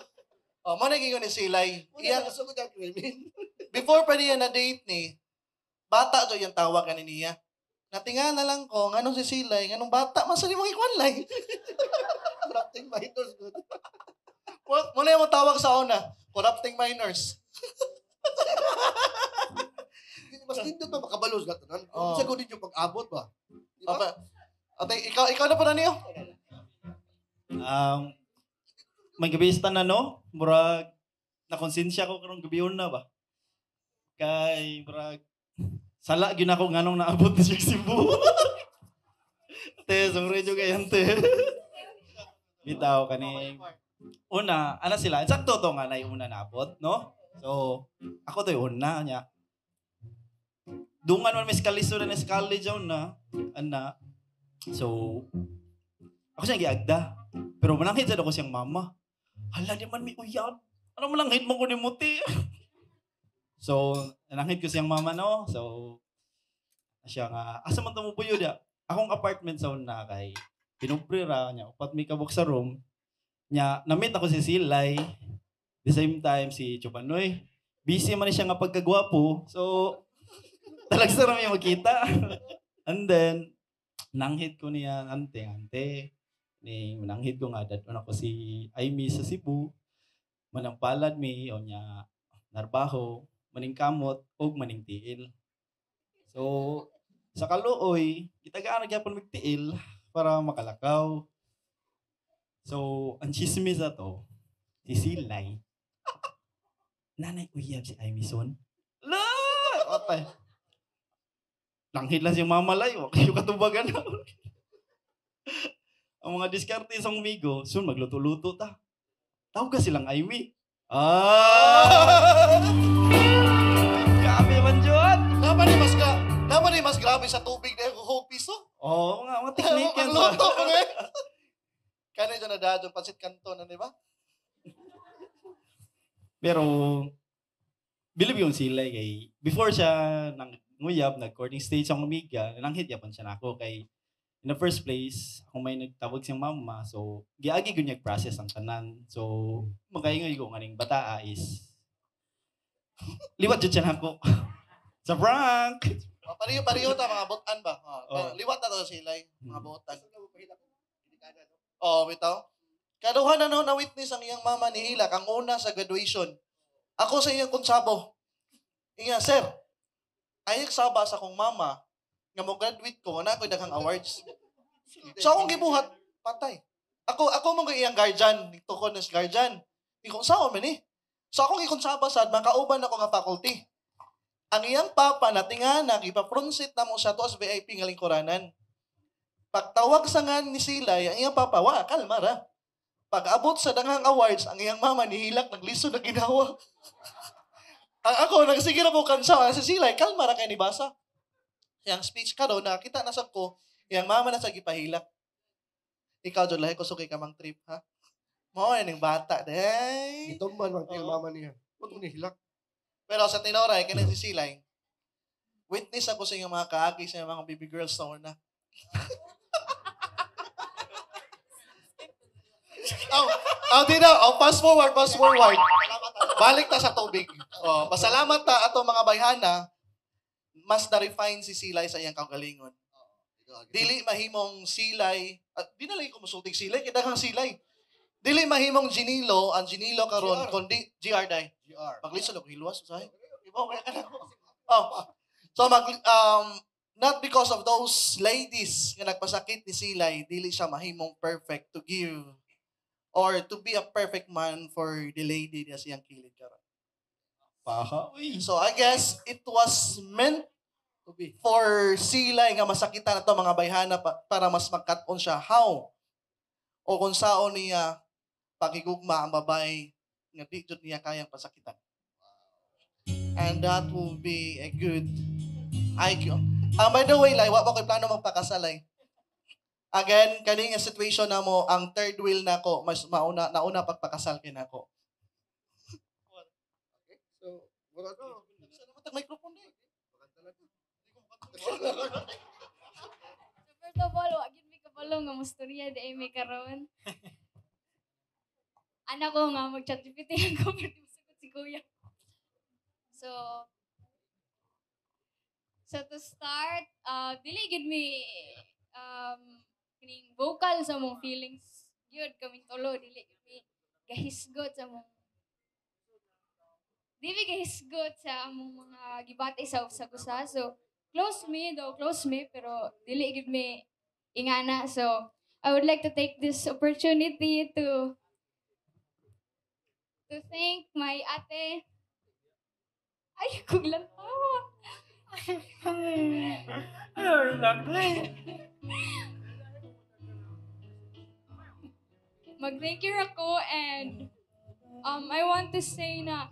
O mo naging ni Silay. Iya kasugod ang krimen. Before pa niya na date ni bata do yung tawag kan niya. Natinga na lang ko nganong si Silay, nganong bata man sa imong ikwan lay. Corrupting minors good. Mo na yung tawag sa una, corrupting minors. Mas nindot ba makabalos na tanan? Kung sa gudin yung pag-abot ba? Di ba? Ate, ikaw na pa na niyo. May gabista na no, murag nakonsensya ko karong gabiyon na ba. Kay murag sala gyud ako nganong naabot ni Cebu. Te, sorry juga yan, te. Bitaw kani. Una, ana sila. Sakto to nga na yung una naabot, no? So, ako to yung una niya. Dungan man may skaliso na college na. Ana. So, ako siyang giagda. Pero mananghid sa ako siyang mama. Hala, di man may uyab. Ano mananghid mo ko ni Muti? So, nananghid ko siyang mama, no? So, siya nga, asa man tumupuyo dia? Akong apartment sa una kay pinuprira niya. Upat may kabuk sa room. Nya, na-meet ako si Silay. The same time, si Chupanoy. Busy man siya nga pagkagwapo. So, talagang sarap yung makita. And then, nanghid ko niya, ante. Nanghid ko nga, dad ko si Aimee sa Cebu. Manang palad mi, o niya, narbaho, maning kamot, og maning tiil. So, sa kaluoy, itagaan nagyapon magtiil para makalakaw. So, ang chismis na to, si Silay, nanay uyab si Aimee son. La! Otay. Langhid lang si Mama Lay, wak kayo katubagan na. Ang mga diskarte sa umigo, soon magluto-luto ta. Tawag ka silang Aimee. Grabe man dyan. Naman ni mas grabe sa tubig na yung piso. Oo, mga technique yan. Magluto ko na eh. Kaya dyan na dahil yung pansit kanto na, di ba? Pero, believe yung sila kay, before siya nang nguyab, nag-courting stage ang umiga, nanghid yapan siya na ako kay, in the first place, kung may nagtawag siyang mama, so, giagi ko niya process ang tanan. So, magkaingoy ko nga ning bataa is, liwat dyan siya na ako. Sa prank! Pariyo ta mga botan ba? Liwat na to sila, mga botan. Bitaw. Kaduha na no, na-witness ang iyang mama ni Hilak, ang una sa graduation. Ako sa iyang konsabo. Inga, sir, ayag saba sa kong mama, nga mo graduate ko, na ako'y daghang awards. So akong gibuhat, patay. Ako mong iyang guardian, nito ko nas guardian. Ikong saan man eh. So akong ikonsaba sa makauban ako nga faculty. Ang iyang papa natingana, ipa-pronsit na mo siya to as VIP nga lingkuranan. Pagtawag sa nga ni Silay, ang iyang papa, kalma ra. Pag-abot sa dangang awards, ang iyang mama ni Hilak, nagliso na ginawa. Ako, nagsige na po kansa, si Silay, kalma ra kay ni Basa. Yang speech ka doon, nakita na sa ko, iyang mama na sa gipahilak. Ikaw, John, lahi ko suki ka mang trip, ha? Mo, yan yung bata, day. Itumban mang tayo mama niya. Huwag mo nihilak. Pero sa tinoray, kaya si Silay, witness ako sa iyong mga kaagi, sa iyong mga baby girls na una. Fast forward. Balik ta sa tubig. Pasalamat ta ato mga bayhana, mas na-refine si Silay sa iyang kagalingon. Dili mahimong Silay, di na lang ko musultig Silay, kaya daghang Silay. Dili mahimong Ginilo, ang Ginilo karon kundi GR day. Paglisod ako hilwas usahay. Ibaw kaya kana. So not because of those ladies nga nagpasakit ni Silay, dili siya mahimong perfect to give or to be a perfect man for the lady na siyang kilid karon. So I guess it was meant for Silay nga masakitan na to mga bayhana para mas magkat-on siya how o kung saon niya pakigugma ang babae nga di jud niya kayang pasakitan. And that will be a good IQ. By the way, wa pa ko'y plano magpakasalay. Again, kaning situation na mo, ang third wheel na ko, mas nauna pagpakasal kay nako. Okay, so, wala ko. Saan naman tag-microphone na eh? So first of all, wag yun may kabalo nga musturya di ay may karon. Anak ko nga mag-ChatGPT ang cover di masagot si Kuya. So to start, dili gid mi kining vocal sa mong feelings gyud kaming tulo, dili gid mi gahisgot sa mong gahisgot sa among mga gibatay sa usa. So close me, pero dili gid mi ingana. So I would like to take this opportunity to thank my ate. Ay, kuglan tawa. mag-thank you ako and I want to say na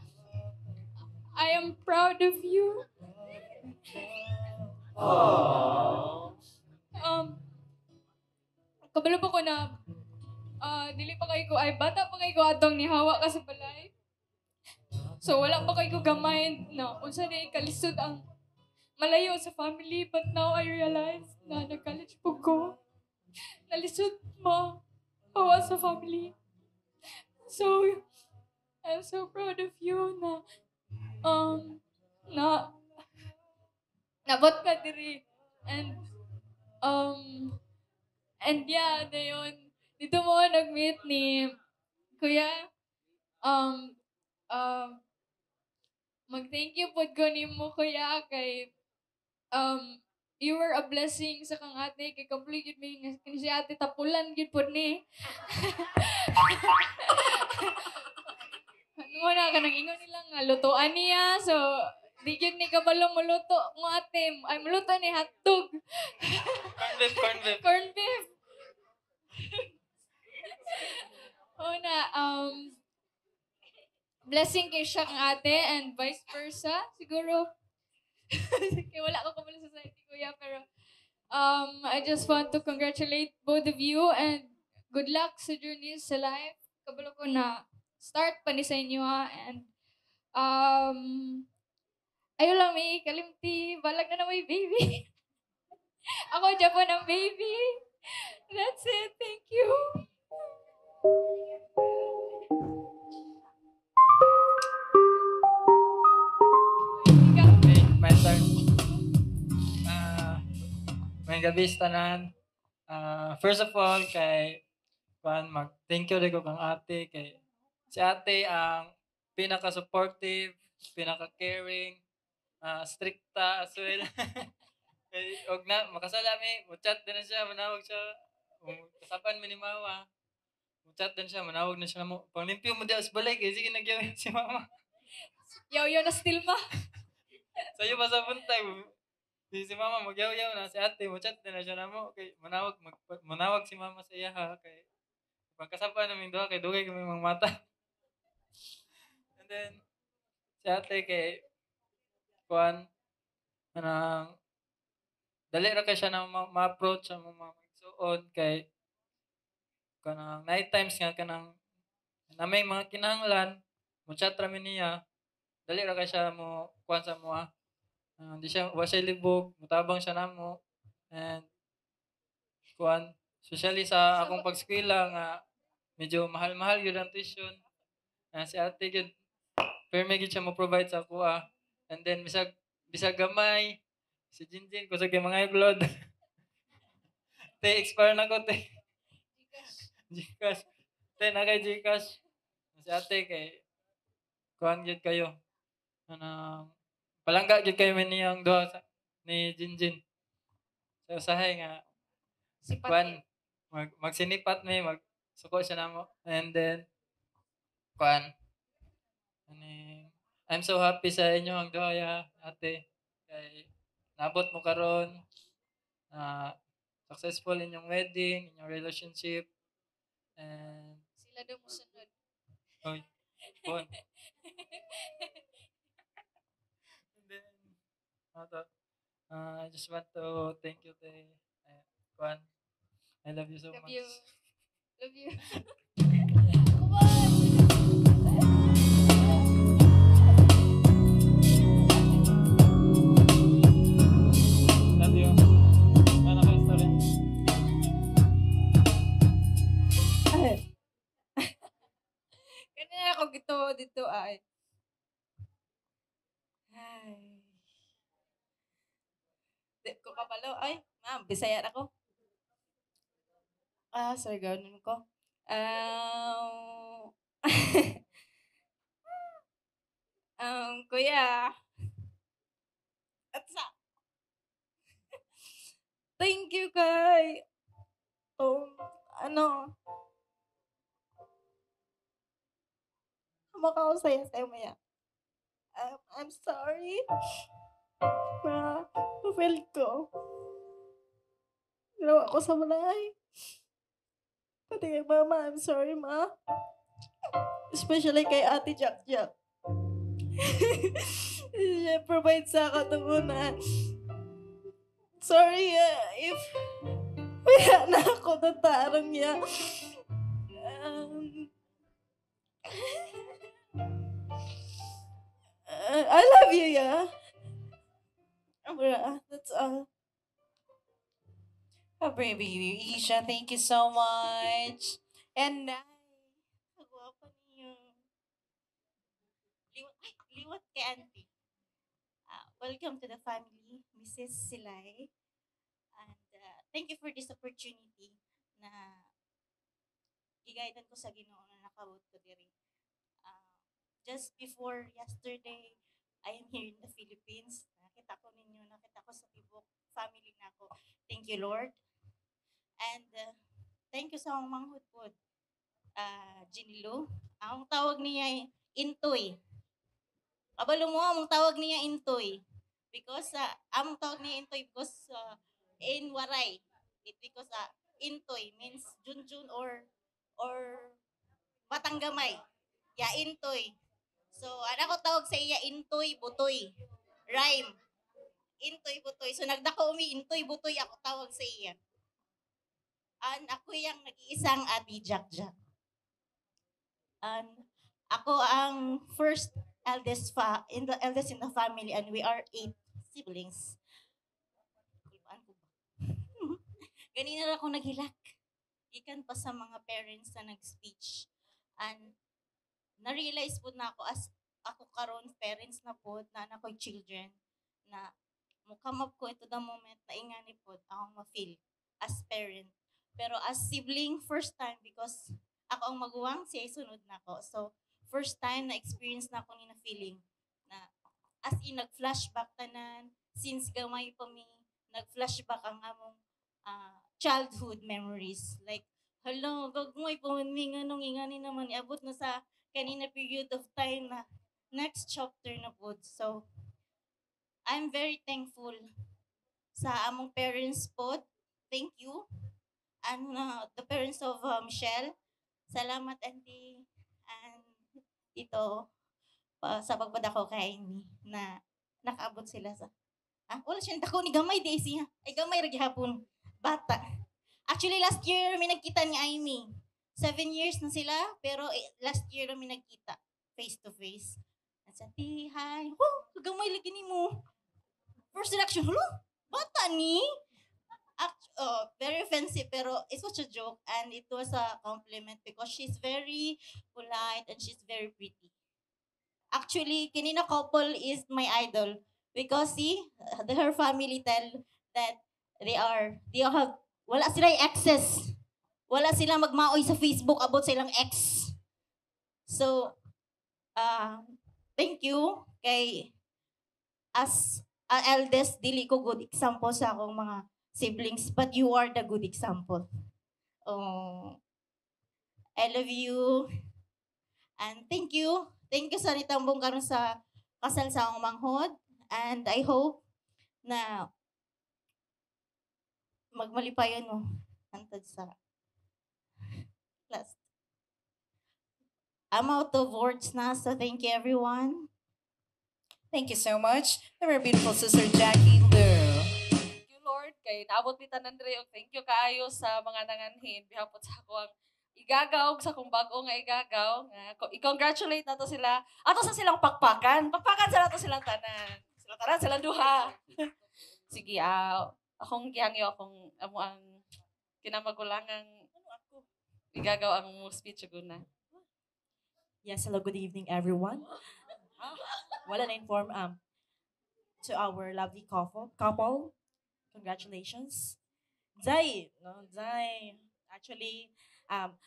I am proud of you. Kabalo pa ko na dili pa kay ko ay bata pa kay ko atong nihawa ka sa balay. So wala pa kay ko gamay na unsa na kalisod ang malayo sa family, but now I realize na nag-college po ko. Nalisod mo pawa sa family. So I'm so proud of you na na nabot ka diri and yeah, dayon dito mo nag-meet ni Kuya mag-thank you po ko nimo Kuya kay you were a blessing sa kang ate kay complete yun may kini si ate tapulan gid po ni. Wala ka nang ingon nila nga lutoan niya so di yun ni kabalo muluto mo ate ay muluto ni hotdog. Corn beef. Una blessing kay siya kang ate and vice versa siguro. Kaya wala ko kabalo sa society kuya pero I just want to congratulate both of you and good luck sa journey sa life. Kabalo ko na start pa ni sa inyo ha and ayaw lang may kalimti balag na may baby. Ako dyan po ng baby. That's it. Thank you. Okay, my turn. May gabi sa tanan. First of all, kay mag-thank you rin ko kang ate. Kay si ate ang pinaka-supportive, pinaka-caring, stricta as well. Kay og na makasalami, mo-chat din na siya, manawag siya. Kasapan mi ni Mawa. Mo-chat din siya, manawag na siya mo. Panglimpyo mo di as balay kay sige nagyawin si Mama. Yaw-yaw na still ma. Sa'yo pa sa buntay. Si Mama magyaw-yaw na si ate, mo-chat din na siya na mo. Kay manawag si Mama sa iya ha. Kay pagkasapan namin doha kay dugay kami mga mata. And then si ate kay kuan anang dali ra kay siya na ma-approach sa mga magsuon kay kanang night times nga kanang na may mga kinahanglan mo chat ra mi niya dali ra kay siya mo kuan sa mo di siya wa siya libog mutabang siya namo and kuan especially sa akong pag-eskwela nga medyo mahal-mahal gyud ang tuition si ate gyud perme gyud siya mo provide sa ako and then bisag gamay si Jinjin ko sa kay mga iglod. Te expire na ko te. Gcash. Te na kay Gcash. Si ate kay kuan gyud kayo. Palangga gyud kayo man niyang duha ni Jinjin. So usahay nga kuan magsinipat mi magsuko siya namo and then kuan I'm so happy sa inyo ang duha ya ate kay nabot mo karon successful in yung wedding, in your relationship and Sila daw mo sunod. Oy. Bon. And then I just want to thank you kay Juan. I love you so Love much. you. Love you. Come on. Love you. Ano kayo story? Kanina ako dito ay. Di ko kapalo. Ay, ma'am, Bisaya ako. Sorry, gawin ko. Kuya. At sa... Thank you, kay... Makausaya sa'yo maya. I'm sorry. Na-fail ko. Ginawa ko sa balay. But pati kay Mama. I'm sorry, Ma. Especially kay Ate Jack Jack. Siya provide sa katugunan. Sorry if wala na ako natarang niya. Um, I love you, yeah. That's all. Oh, baby Isha, thank you so much. And kagwapa niyo. Liwat kay auntie. Welcome to the family, Mrs. Silay. And thank you for this opportunity na gigaitan ko sa Ginoo na nakabot ko diri. Just before yesterday, I am here in the Philippines. Nakita ko ninyo, nakita ko sa Tibok family na ako. Thank you, Lord. And thank you sa mga hudpod. Ginilo. Ang tawag niya ay Intoy. Kabalo mo, ang tawag niya Intoy. Because, among tawag niya Intoy because in Waray. Because Intoy means Junjun or Batanggamay. Ya, Intoy. So, ano ko tawag sa iya, Intoy, Butoy. Rhyme. Intoy, Butoy. So, nagdako umi, Intoy, Butoy, ako tawag sa iya. And ako yung nag-iisang Ate Jack Jack. And ako ang first eldest in the family and we are 8 siblings. Ganina lang ako naghilak. Ikan pa sa mga parents na nag-speech. And na-realize po na ako as ako karon parents na po na ako'y children na come up ko ito the moment na ingani po akong ma-feel as parent. Pero as sibling, first time because ako ang maguwang, siya sunod na ako. So, first time na experience na ako ni na feeling na as in nag-flashback tanan since gamay pa mi nag-flashback ang among childhood memories. Like, hello, gagmay pa mi nga nung ingani naman iabot na sa kanina period of time na next chapter na po. So, I'm very thankful sa among parents po. Thank you. And the parents of Michelle. Salamat, Auntie. And ito, sa pagpadako kay Amy na nakaabot sila sa... wala siya dako ni Gamay, Daisy. Ay, Gamay, ragi hapon. Bata. Actually, last year, may nagkita ni Amy. 7 years na sila, pero last year kami nagkita. Face to face. At sa hi. Gamay lagi ni mo. First reaction, bata ni? Very offensive, pero it was a joke and it was a compliment because she's very polite and she's very pretty. Actually, kinina couple is my idol because her family tell that they have, wala sila exes. Wala sila magmaoy sa Facebook about silang ex. So, thank you kay as eldest, dili ko good example sa akong mga siblings, but you are the good example. I love you. And thank you. Thank you sa nitambong karon sa kasal sa akong manghod. And I hope na magmalipayan mo hantod sa last. I'm out of words na, so thank you everyone. Thank you so much. Our beautiful sister Jackie Lou. Lord, kay naabot ni tanan diri og thank you kaayo sa mga nanganhin bihapon sa ako ang igagaw sa akong bag-o nga igagaw nga i-congratulate nato sila ato sa silang pakpakan sa nato silang tanan silang duha. Sige, akong gihangyo akong amo ang kinamagulangang igagaw ang speech guna. Yes, hello, good evening everyone. Wala na inform to our lovely couple. Congratulations. Zay. Actually,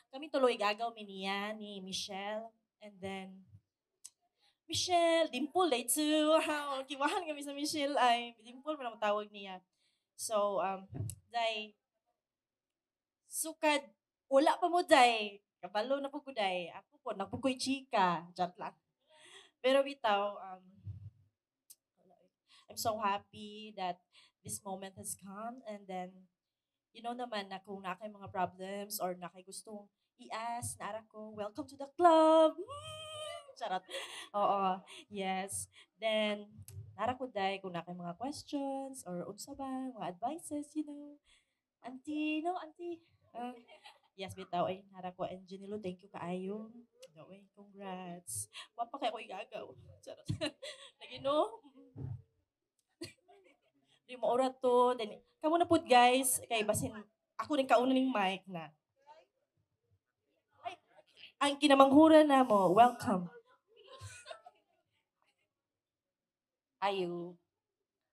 kami tuloy gagaw niya ni Michelle. And then, Michelle, Dimple, day too. Kiwahan kami sa Michelle ay Dimple, man ang tawag niya. So, Zay, sukad, wala pa mo Zay. Kabalo na po ko Zay. Ako po, nagpukoy chika. Chat lang. Pero bitaw, I'm so happy that this moment has come and then you know naman na kung na kay mga problems or na kay gustong i-ask na ara ko, welcome to the club. Charot. Oo. Yes. Then, nara ko day kung na kay mga questions or unsa ba, mga advices, you know. Auntie, no, auntie. Yes, bitaw. Ay, nara ko. And Janilo, thank you kaayo. No, way, congrats. Wapa kaya ko igagaw. Charot. Lagi, no? Di mo oras to. Then, kamo na po, guys. Kay basin, ako rin kauna ng mic na. Ay, ang kinamanghuran na mo, welcome. Ayo.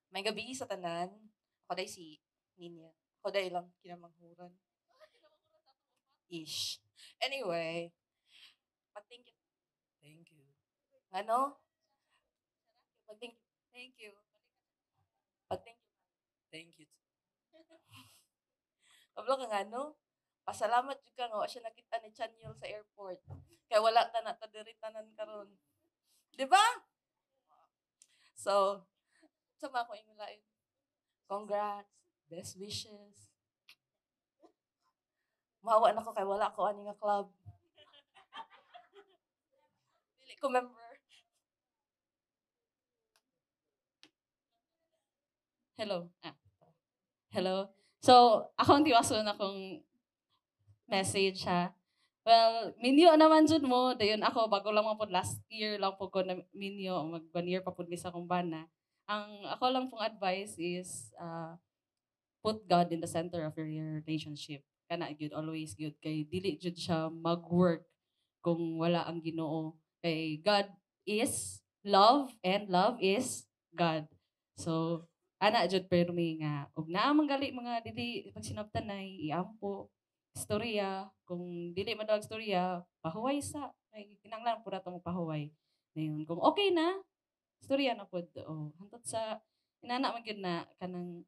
May gabi sa tanan. Ako day si Ninya. Ako day lang kinamanghuran. Ish. Anyway. Thank you. Thank you. Ano? Thank you. Thank you. Thank you. Thank you. Pablo ka nga, no? Pasalamat jud ka nga. Siya nakita ni Chanyol sa airport. Kaya wala ta na tadiritanan karon. Di ba? So, sama ko ingulain. Congrats. Best wishes. Mahawa na ko kay wala ko ani nga club. Dili ko member. Hello. Hello. So, ako ang tiwason akong message ha. Well, minyo naman jud mo. Dayon ako, bago lang mo po last year lang po ko na minyo. Mag 1 year pa po sa akong bana. Ang ako lang pong advice is put God in the center of your relationship. Kana good, always good. Kay dili jud siya mag-work kung wala ang Ginoo. Kay God is love and love is God. So, ana jud pero may nga ug naa manggali mga dili pag sinabtanay iampo istorya kung dili man daw istorya pahuway sa ay kinahanglan pud ato mo pahuway dayon kung okay na istorya na pud hantod sa inana man gyud na kanang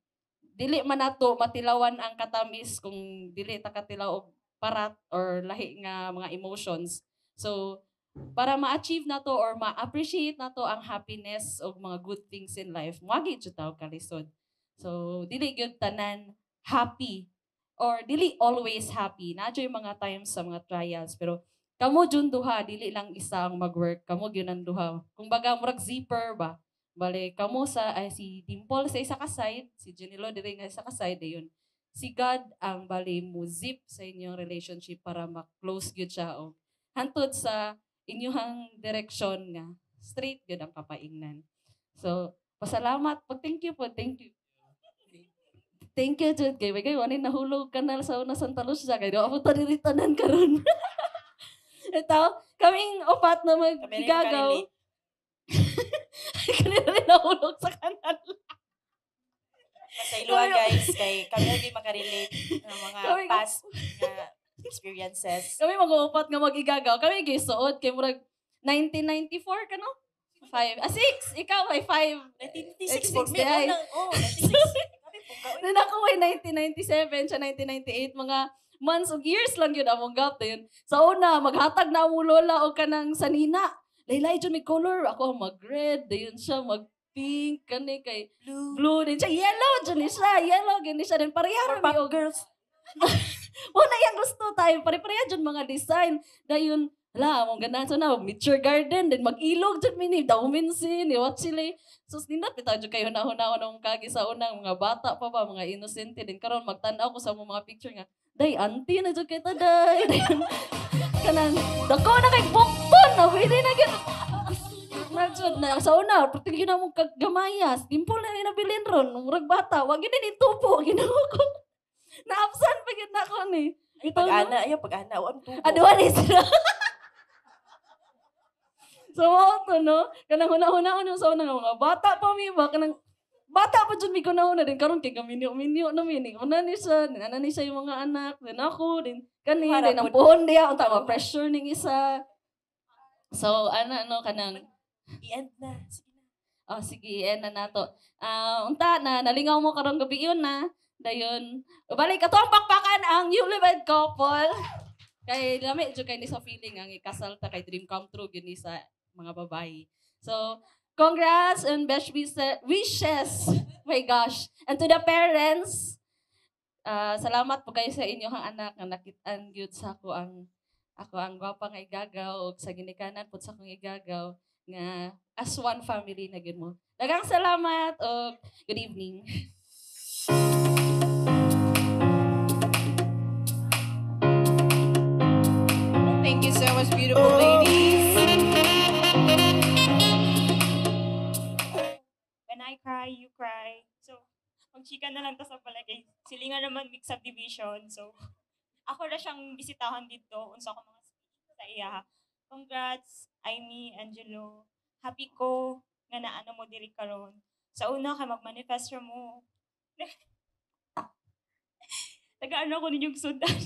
dili man nato matilawan ang katamis kung dili ta katilaw og parat or lahi nga mga emotions. So para ma-achieve nato or ma-appreciate nato ang happiness o mga good things in life, mwagi jud taw kalisod. So dili gyud tanan happy or dili always happy. Nadyo yung mga times sa mga trials pero kamo jud duha dili lang isa ang mag-work, kamo gyud ang duha. Kung baga murag zipper ba. Bale kamo sa si Dimple sa isa ka side, si Janilo diri nga isa ka side dayon. Si God ang bali mo zip sa inyong relationship para ma-close gyud siya o hantod sa inyong direksyon nga straight gyud ang kapaingnan. So, pasalamat pag thank you po, thank you. Thank you jud kay bagay wani nahulog ka na sa una Santa Lucia kay do ako tadiritanan karon. Ito, kaming opat na mag-igagaw. Kanina rin nahulog sa kanan. Pasayloa guys, kay kami lagi makarelate ng mga past nga experiences. Kami mag-uupat nga mag-igagaw. Kami gisuod kay murag 1994 ka no? 6. Ikaw ay 5. 1996 po. May unang, 1996. Then ako ay 1997 siya 1998. Mga months o years lang yun among gap yun. Sa una, maghatag na mo lola o kanang sanina. Laylay dyan may color. Ako mag-red. Dayon siya mag-pink. Kani kay blue. Din siya yellow. Dyan siya. Yellow. Gani siya. Then parehara mi og girls. Wala yung gusto tayo. Pare-pareha dyan mga design. Dayon, hala, mong ganahan so na, mature garden, then mag-ilog dyan mini, daumin sin, what sila. So, nindot, bitaw dyan kayo nahuna-una ng kagi sa unang mga bata pa ba, mga innocente, din karon magtanaw ko sa mga picture nga, day, auntie na dyan kita, day. Kanang, dako na kay bukton, na, pwede na gano'n. Na sa una, pati yun na mong kagamayas, dimple na rin nabilin ron, murag bata, wag yun din itupo, ginawa ko. Na-absan pa yun na ako ni. Pag-ana, ayaw, pag-ana, ang tubo. Aduan eh sila. So, to, no? Kanang huna-huna sa una nga mga bata pa mi ba? Kanang bata pa dyan mi kuna-huna din. Karon kay gaminyo-minyo na mi. Una ni siya, ninana ni siya yung mga anak. Din ako, din kani, din ang puhon diya. Unta, ma-pressure ning isa. So, kanang i-end na. Sige na. Oh, sige, i-end na nato. Unta na, nalingaw mo karong gabi yun na. Dayon, balik ka to ang pakpakan ang newlywed couple. Kay lami, dyan kayo ni sa feeling ang ikasal ta kay dream come true yun ni sa mga babae. So, congrats and best wishes. My gosh. And to the parents, salamat po kayo sa inyong anak nga nakit-an gyud sa ako ang gwapa nga igagaw ug sa ginikanan pud sa akong igagaw nga as one family na gyud mo. Daghang salamat ug good evening. Thank you so much, beautiful ladies. When I cry, you cry. So, magchika na lang ta sa palagay. Silingan naman mix subdivision. So, ako na siyang bisitahan dito unsa ko mga speech sa iya. Congrats, Aimee, Angelo. Happy ko nga naano mo diri karon. Sa una kay magmanifesto mo. Taga-ano ko ninyong sudan.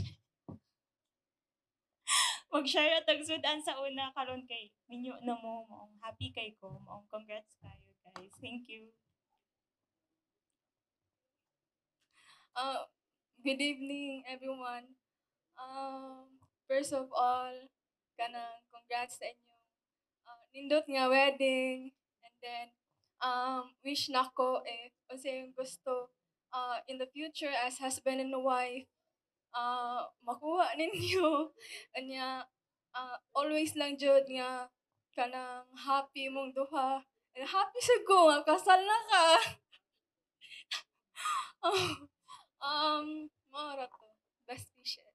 Mag-share at tagsudan sa una karon kay ninyo na mo maong happy kay ko maong congrats kayo guys. Thank you. Good evening, everyone. First of all, kanang congrats sa inyo. Nindot nga wedding. And then, wish nako if kasi yung gusto in the future as husband and wife, makuha ninyo. Anya, always lang jud nga kanang happy mong duha. And happy sa ko nga kasal na ka. Mara to. Best wishes.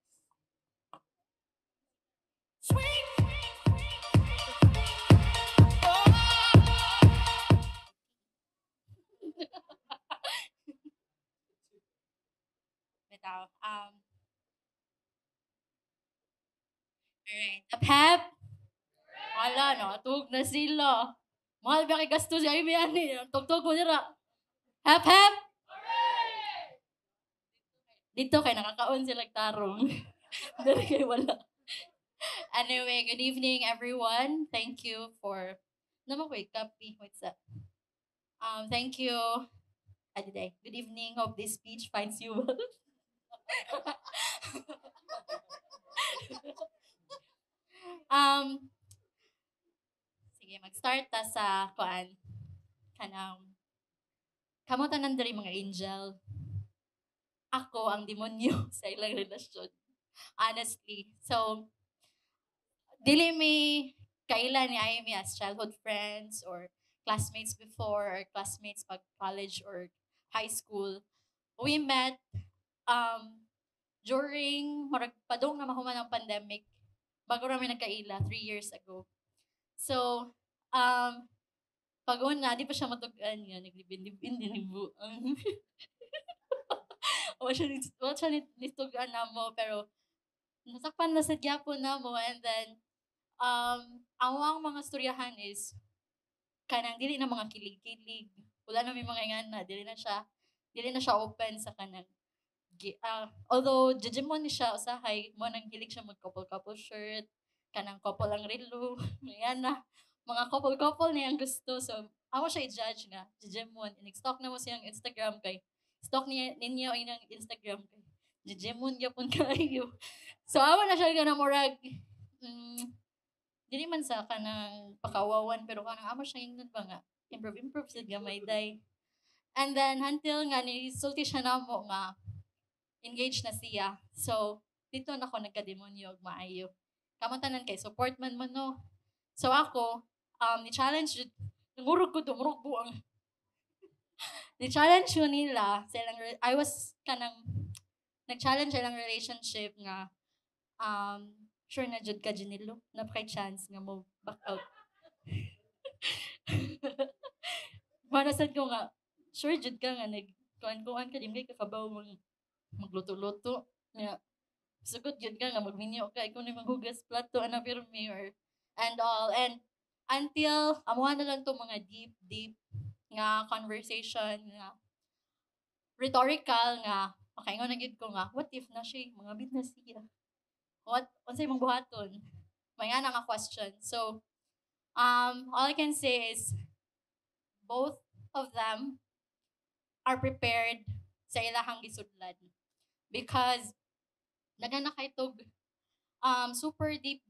Bitaw. Alright. Pep. Wala, nakatug na sila. Mahal ba kay gasto si Amy ani? Tugtog mo nila. Hep, hep! Dito kay nakakaon sila tarong. Dari kay wala. Anyway, good evening everyone. Thank you for naman ko copy. What's up? Thank you. Adiday. Good evening. Hope this speech finds you well. Sige, mag-start ta sa kuan kanang kamo tanan diri mga angel. Ako ang demonyo sa ilang relasyon. Honestly. So, dili mi kailan ni Amy as childhood friends or classmates before or classmates pag college or high school. We met during marag padong na mahuman ang pandemic bago rami nagkaila 3 years ago. So, pag-una, di pa siya matugan nga, naglibin-libin din yung buang. Wala siya nitugan na mo, pero nasakpan na sa gyapon na mo, and then, ang mga storyahan is, kanang dili na mga kilig-kilig, wala na may mga ingana, dili na siya open sa kanang, although, judgment ni siya, usahay, mo nang hilig siya mag-couple-couple shirt, kanang couple ang relo, ingana, mga couple-couple niya ang gusto. So, ako siya i-judge nga. Jejemon. In-stalk na mo siyang Instagram kay. Stalk niya ninyo ang Instagram kay. Jejemon yapon kayo. So, ako na siya ka na murag. Dili man sa kanang pakawawan pero kanang amo siya ingnon ba nga. Improve sa gamay day. And then, until nga nisulti siya na mo nga engaged na siya. So, dito na ako nagka-demonyo og maayo. Kamantanan kay support man mo no. So ako, ni-challenge, nangurog ko dumurog buang. Ni-challenge yun nila, I was kanang, nag-challenge silang relationship nga, sure na jud ka Janilo, napaka-chance nga mo back out. Marasad ko nga, sure jud ka nga, nag-kuhan ka, di mo kakabaw magluto-luto. Nga, sugod yun ka nga, magminyo ka, ikaw na maghugas plato, anapirme, or and all. And until, amuha na lang to mga deep nga conversation, nga rhetorical, nga, makaingon na gid ko nga, what if na siya, mga bit na siya? Unsay mong buhaton? May nga nga question. So, all I can say is, both of them are prepared sa ilahang gisudlan. Because, nagana kay tog super deep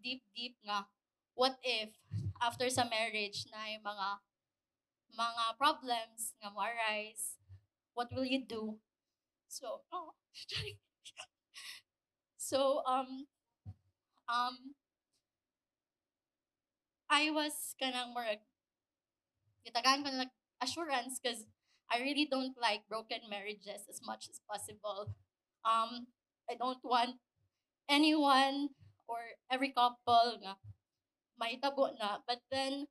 nga what if after sa marriage na yung mga problems nga mo arise, what will you do? So So I was kanang more gitagaan ko na assurance because I really don't like broken marriages as much as possible. I don't want anyone or every couple nga mahitabo na, but then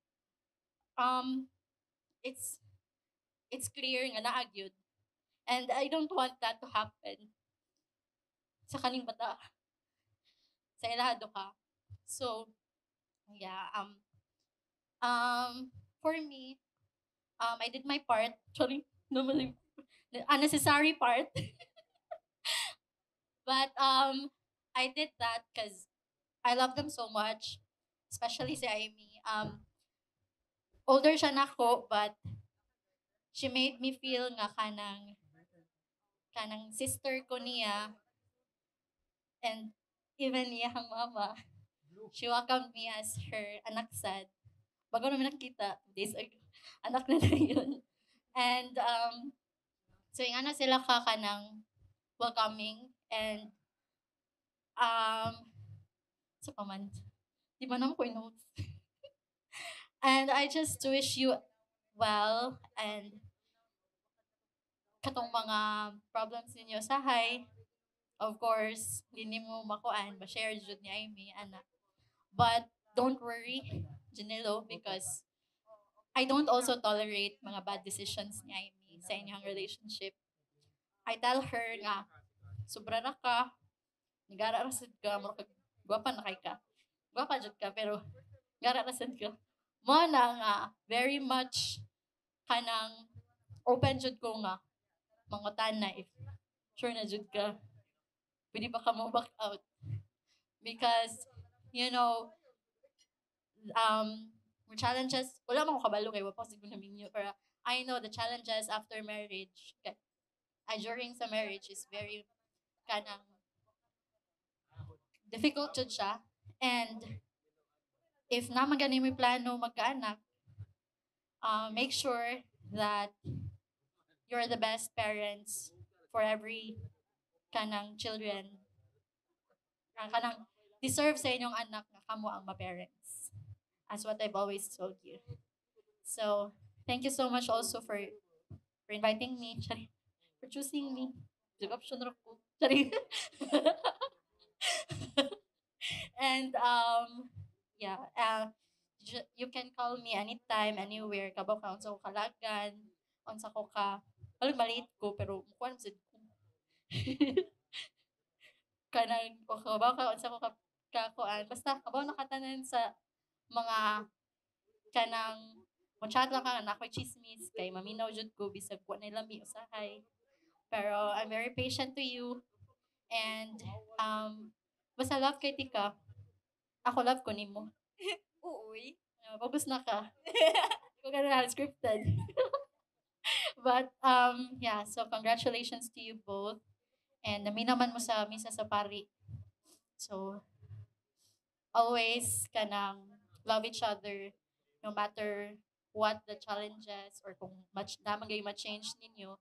it's clear nga naagyud, and I don't want that to happen sa kaning bata sa ilahado ka. So yeah, for me, I did my part. Sorry, normally the unnecessary part. But I did that because I love them so much, especially si Amy. Older siya nako, but she made me feel nga kanang sister ko niya, and even iyang mama, she welcomed me as her anak sad. Bago namin nakita, days ago, anak na yun. And so yung ana sila ka kanang welcoming, and sa paman, di ba naman ko yung notes? And I just wish you well, and katong mga problems ninyo sa high, of course, hindi mo makuan, ma-share jud ni Amy, anak. But don't worry, Janilo, because I don't also tolerate mga bad decisions ni Amy sa inyong relationship. I tell her nga, sobra na ka, nagara rasad ka, gwapa na kay ka. Gwapa jud ka, pero nagara rasad ka. Mo na nga, very much kanang open jud ko nga, mangutan na if sure na jud ka. Pwede ba ka mo back out? Because, you know, challenges, wala mo ko kabalo kay wapos ko namin yun, pero I know the challenges after marriage, during sa marriage is very kanang difficult jud siya. And if na magani mo plano magkaanak, make sure that you're the best parents for every kanang children. Kanang deserve sa inyong anak na kamo ang ma-parents. As what I've always told you. So, thank you so much also for inviting me. Sorry. For choosing me. Option ko. Sorry. And yeah, you can call me anytime, anywhere. Kabaw ka, unsa ko kalagan, unsa ko ka, maliit ko, pero mukha naman ko. Kanang, kabaw ka, unsa ko kakuan. Basta, kabaw nakatanan sa mga kanang, chat lang ka, ako'y chismis, kay maminaw jud ko, bisag ko na lami usahay. Pero, I'm very patient to you. And, basta love kay tika. Ako love ko nimo. Uy. Focus na ka. Hindi ko na scripted. But, yeah, so congratulations to you both. And naminaman mo sa misa sa pari. So, always kanang love each other no matter what the challenges or kung naman kayo ma-change ninyo.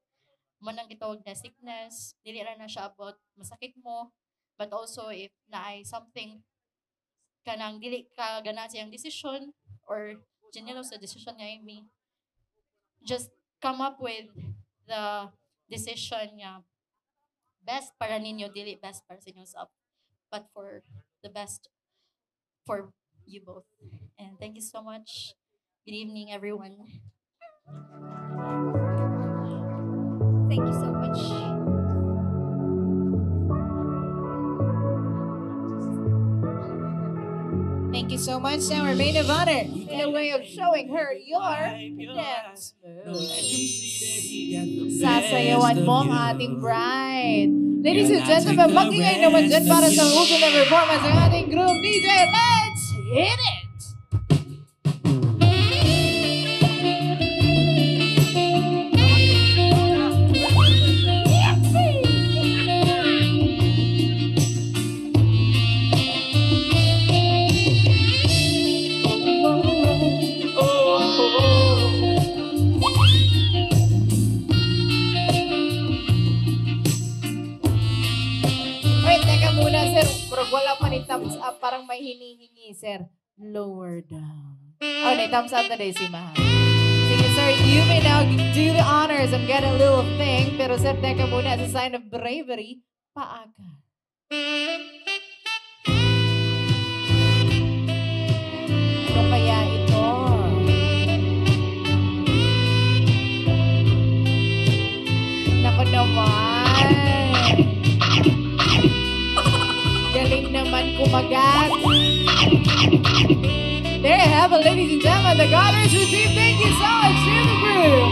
Manang gitawag na sickness, dili ra na siya about masakit mo, but also if naay something kanang dili ka gana siyang decision or general sa decision niya Amy, just come up with the decision niya best para ninyo, dili best para sa inyong but for the best for you both. And thank you so much. Good evening, everyone. Thank you so much. Thank you so much, and our maid of honor, in a way of showing her your dance moves. Sasayawan mo ang ating bride. Ladies and gentlemen, magingay naman dyan para sa husay na performance ng ating group DJ. Let's hit it! thumbs up. Parang may hinihingi, sir. Lower down. Oh, may thumbs up na din si Mahal. Sige, sir, you may now do the honors and get a little thing. Pero sir, teka muna, as a sign of bravery, paaka. Ano kaya ito? Naku naman. Galing naman kumagat. There you have it, ladies and gentlemen. The Godders Retreat. Thank you so much to the group.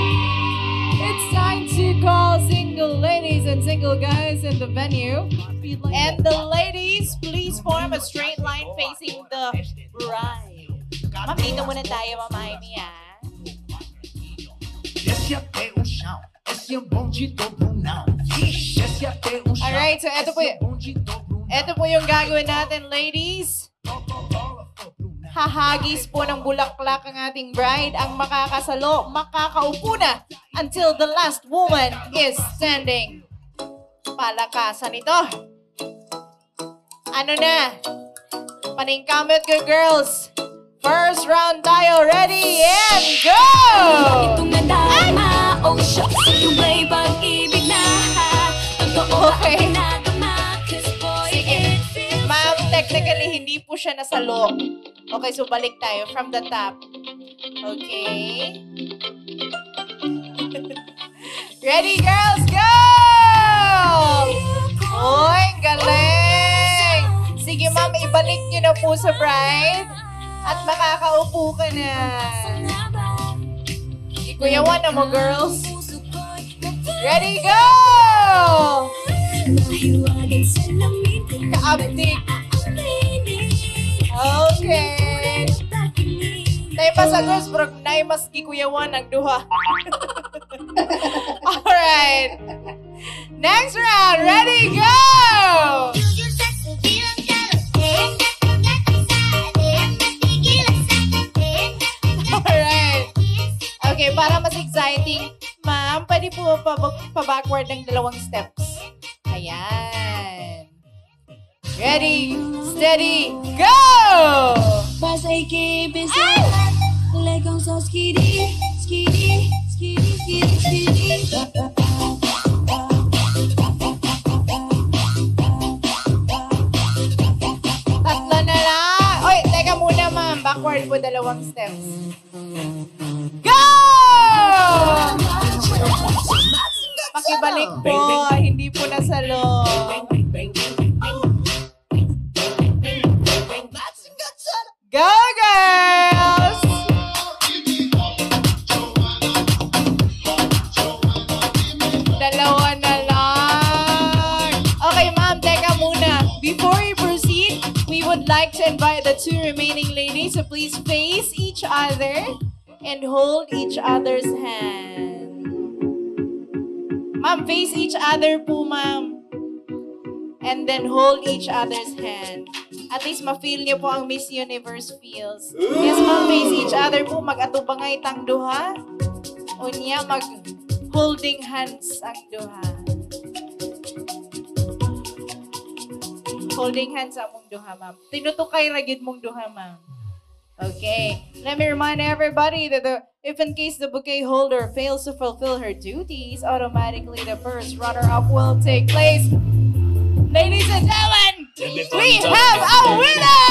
It's time to call single ladies and single guys in the venue. And the ladies, please form a straight line facing the bride. Ma'am, dito muna tayo, Ma'am Amy, ah. Desce até o chão, esse é o bonde do Brunão. Desce até o chão. Alright, so ito po yung gagawin natin, ladies. Hahagis po ng bulaklak ang ating bride. Ang makakasalo, makakaupo na until the last woman is standing. Palakasan ito. Ano na? Paningkamot ko, girls. First round tayo. Ready and go! Okay. Sige. Ma'am, technically, hindi po siya nasalo. Okay, so balik tayo from the top. Okay. Ready, girls, go! Oy, galing! Sige, ma'am, ibalik nyo na po sa bride. At makakaupo ka na. Ikuyawan na mo, girls. Ready, go! Kaabdik. Okay. Tayo pa sa girls, bro. Nay, mas gikuyawan ang duha. Alright. Next round. Ready, go! Alright. Okay, para mas exciting, ma'am, pwede po pa-backward ng 2 steps. Ayan. Ready, steady, go! Tatlo na lang. Oy, teka muna, ma'am. Backward po 2 steps. Go! Pakibalik po. Hindi po nasalo. Go, girls! Dalawa na lang. Okay, ma'am, teka muna. Before we proceed, we would like to invite the 2 remaining ladies to please face each other and hold each other's hand. Ma'am, face each other po, ma'am. And then hold each other's hand. At least ma-feel niyo po ang Miss Universe feels. Yes, ma'am, face each other po. Mag-atubangay tang duha. O niya, mag-holding hands ang duha. Holding hands ang mong duha, ma'am. Tinutukay ragid mong duha, ma'am. Okay. Let me remind everybody that if in case the bouquet holder fails to fulfill her duties, automatically the first runner-up will take place. Ladies and gentlemen, we have a winner!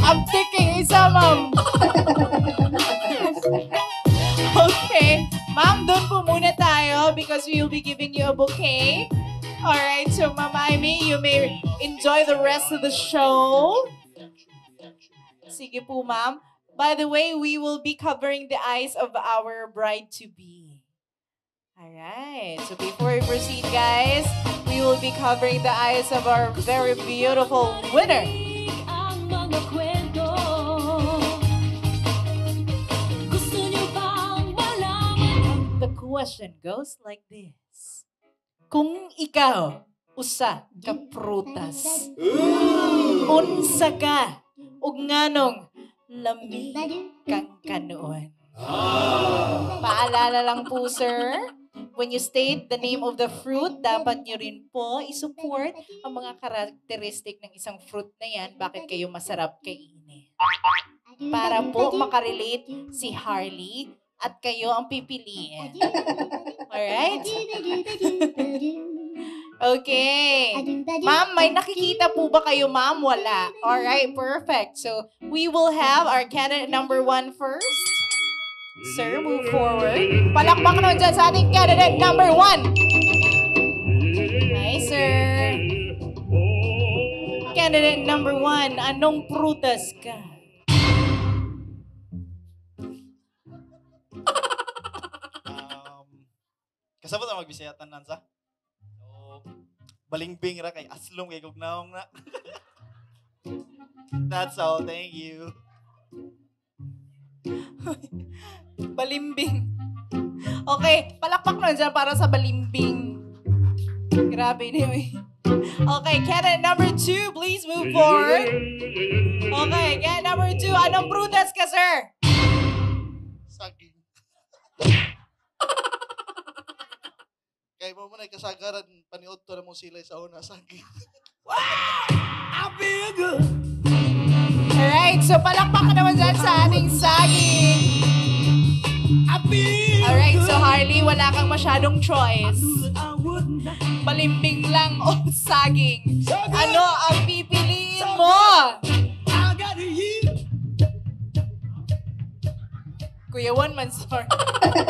I'm thinking isa, ma'am. Okay. Ma'am, doon po muna tayo because we will be giving you a bouquet. Alright, so Ma'am Amy, you may enjoy the rest of the show. Sige po, ma'am. By the way, we will be covering the eyes of our bride-to-be. Alright, so before we proceed, guys, we will be covering the eyes of our very beautiful winner. The question goes like this. Kung ikaw, usa ka prutas, unsa ka, ug nganong lami kang kanuon. Paalala lang po, sir. when you state the name of the fruit, dapat nyo rin po isupport ang mga characteristic ng isang fruit na yan. Bakit kayo masarap kainin? Para po makarelate si Harley at kayo ang pipiliin. Alright? Okay. Ma'am, may nakikita po ba kayo, ma'am? Wala. Alright, perfect. So, we will have our candidate number 1 first. Sir, move forward. Palakpak naman dyan sa ating candidate number 1. Hi, sir. Candidate number 1, anong prutas ka? Kasabot na magbisayatan nansa. So, balingbing ra kay aslong kay gugnaong na. That's all. Thank you. Balimbing. Okay, palakpak na dyan para sa balimbing. Grabe anyway. Okay, candidate number 2, please move forward. Okay, candidate number 2, anong prutas ka, sir? Saging. Kaya mo na kasagaran, paniod to na mong sila sa una, saging. I feel good. Alright, so palakpak ka naman dyan sa ating saging. Alright, so Harley, wala kang masyadong choice. Balimbing lang o saging. Ano ang pipiliin mo? Kuya Juan man, sorry.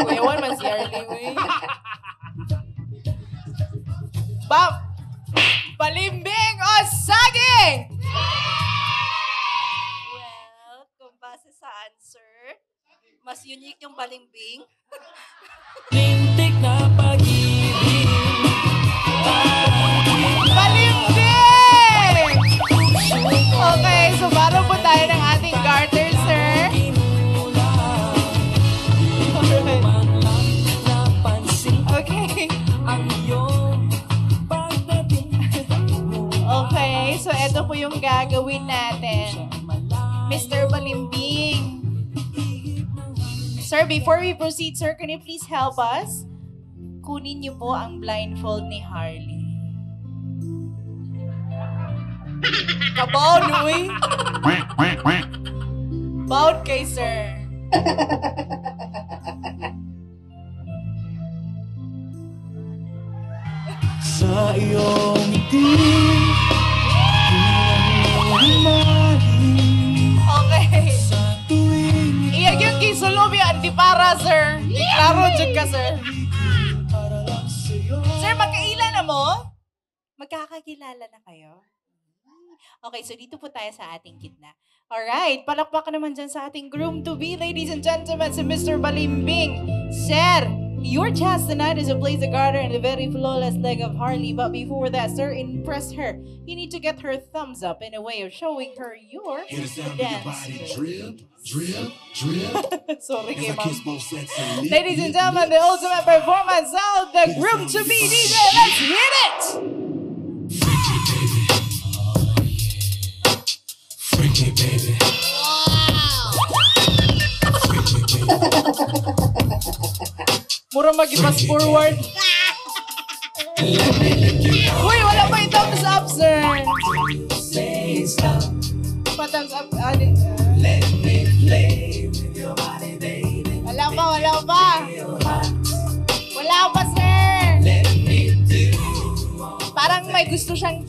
Kuya Juan man si Harley, wey. Balimbing o saging? Well, kung base sa answer, mas unique yung balimbing. Lintik na pag-ibig. Balimbing! Okay, so baro po tayo ng ating garter, sir. Okay. Okay, so ito po yung gagawin natin. Mr. Balimbing. Sir, before we proceed, sir, can you please help us? Kunin niyo po ang blindfold ni Harley. Kabaw, Louie. Bawd kay sir. Sa iyong ngiti. Okay. Iyag yung kisulubi ang di para, sir. Di klaro dyan ka, sir. Sir, magkaila na mo? Magkakakilala na kayo? Okay, so dito po tayo sa ating gitna. Alright, palakpak naman dyan sa ating groom-to-be, ladies and gentlemen, si Mr. Balimbing. Sir, your task tonight is to place the garter in the very flawless leg of Harley. But before that, sir, impress her. You need to get her thumbs up in a way of showing her your dance. Drip, drip, drip. Sorry, kay ma'am. Ladies and gentlemen, the ultimate performance of the groom-to-be DJ. Let's hit it! Freaky baby. Mura mag-fast forward. Uy, wala pa yung thumbs up, sir. Pa-thumbs up. Wala pa, wala pa. Wala pa, sir. Parang may gusto siyang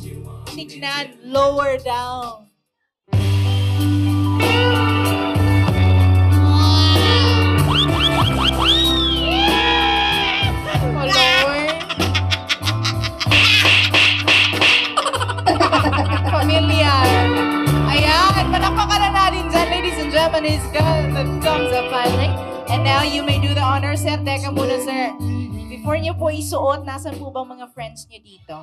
tignan. Lower down. Familiar. Ayan, palakpakan na natin dyan, ladies and gentlemen. He's got the thumbs up finally. And now you may do the honor, sir. Teka muna, sir. Before niyo po isuot, nasan po bang mga friends niyo dito?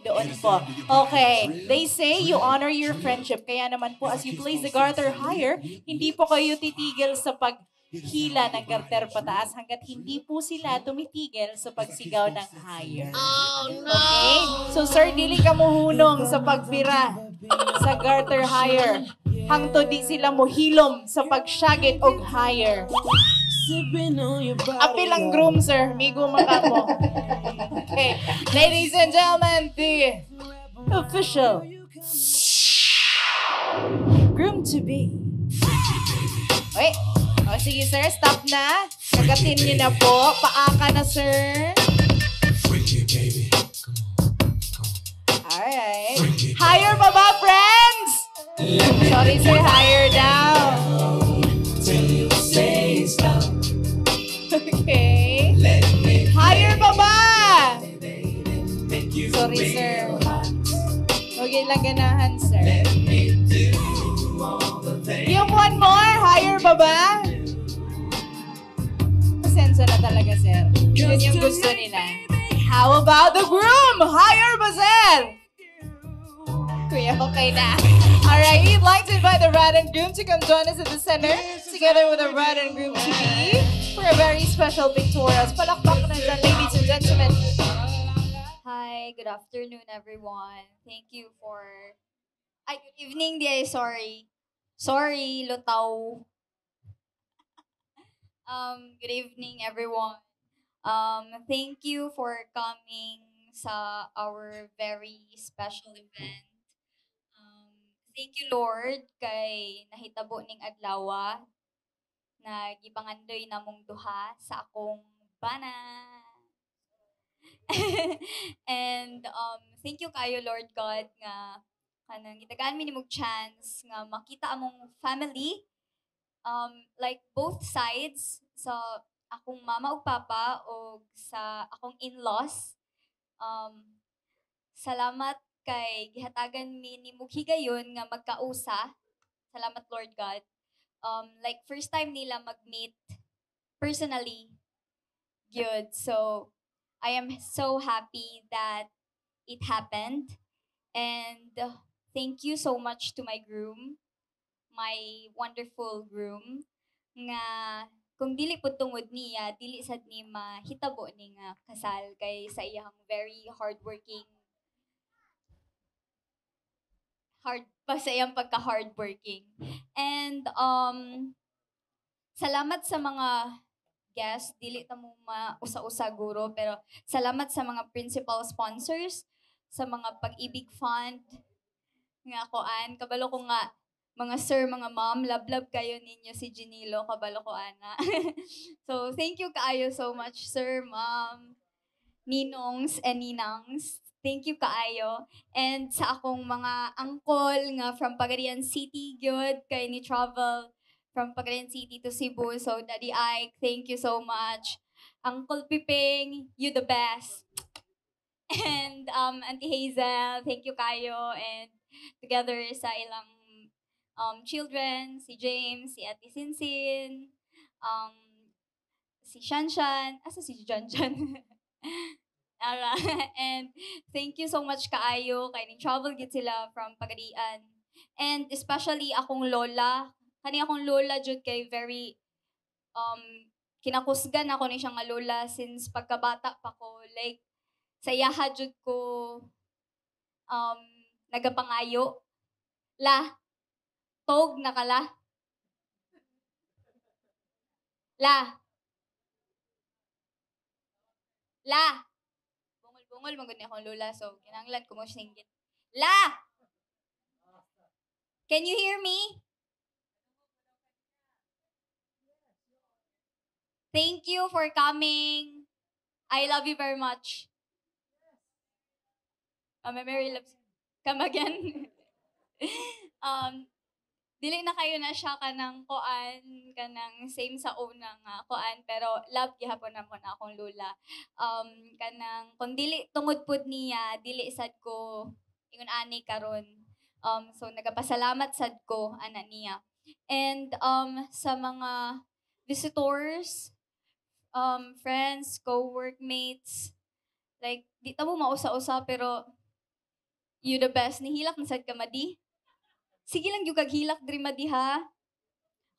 Doon po. Okay. They say you honor your friendship. Kaya naman po, as you place the garter higher, hindi po kayo titigil sa paghila ng garter pataas hanggat hindi po sila tumitigil sa pagsigaw ng higher. Okay? So, sir, dili ka muhunong sa pagbira sa garter higher. Hangtod di sila mohilom sa pagsyagit og higher. Apil ang groom, sir. Migo makamo. Okay. Ladies and gentlemen, the official groom to be. Wait. O sige, sir. Stop na. Kagatin niyo na po. Paaka na, sir. Alright. Higher pa ba, friends? Sorry, sir. Higher down. Okay. Higher pa ba? Sorry, sir. Huwag yung lang ganahan, sir. Yung one more, higher pa ba? Pasensya na talaga, sir. Yun yung gusto nila. How about the groom? Higher ba, sir? Kuya, okay na. Alright, we'd like to invite the bride and groom to come join us at the center, together with the bride and groom to be, for a very special pictorials. Palakpak na dyan, ladies and gentlemen. Hi, good afternoon, everyone. Thank you for... Ay, good evening, di. Sorry. Sorry, lutaw. Good evening, everyone. Thank you for coming sa our very special event. Thank you, Lord, kay nahitabo ning adlaw na gipangandoy namong duha sa akong bana. And thank you kayo, Lord God, nga kanang gitagaan mi nimong chance nga makita among family, like both sides, sa akong mama ug papa o sa akong in-laws. Salamat kay gihatagan mi nimong higayon nga magkausa. Salamat, Lord God. Like first time nila mag-meet personally. Good. So I am so happy that it happened. And thank you so much to my groom, my wonderful groom, nga kung dili po tungod niya, dili sad ni mahitabo ni nga kasal kay sa iyang very hardworking, sa iyang pagka-hardworking. And salamat sa mga guests, dili ta mo mausa-usa guro, pero salamat sa mga principal sponsors, sa mga Pag-ibig Fund, nga koan, kabalo ko nga, mga sir, mga mom, love kayo ninyo si Janilo, kabalo ko ana. So, thank you kaayo so much, sir, mom, ninongs and ninangs. Thank you kaayo. And sa akong mga uncle nga from Pagadian City, good, kay ni travel from Pagadian City to Cebu. So, Daddy Ike, thank you so much. Uncle Piping, you the best. And Auntie Hazel, thank you kayo. And together sa ilang children, si James, si Ate Sinsin, si Shanshan, asa si Janjan? Ala. And thank you so much kaayo kay ning travel gid sila from Pagadian. And especially akong lola, kani akong lola jud kay very kinakusgan ako ni siya nga lola since pagkabata pa ko. Like sa iyaha jud ko nagapangayo. La, tog nakala. La. La. Bungol magud ni akong lola, so kinahanglan ko mo singgit. La! Can you hear me? Thank you for coming. I love you very much. Mama Mary loves you. Come again. Dili na kayo na siya kanang koan, kanang same sa una nga koan, pero love gihapon namon akong lola. Kanang kung dili tungod pud niya, dili sad ko ingon ani karon. So nagapasalamat sad ko ana niya. And sa mga visitors, friends, co-workmates, like di ta mo mausa-usa pero you the best. Nihilak na sad ka madi. Sige lang yung kaghilak diri madiha.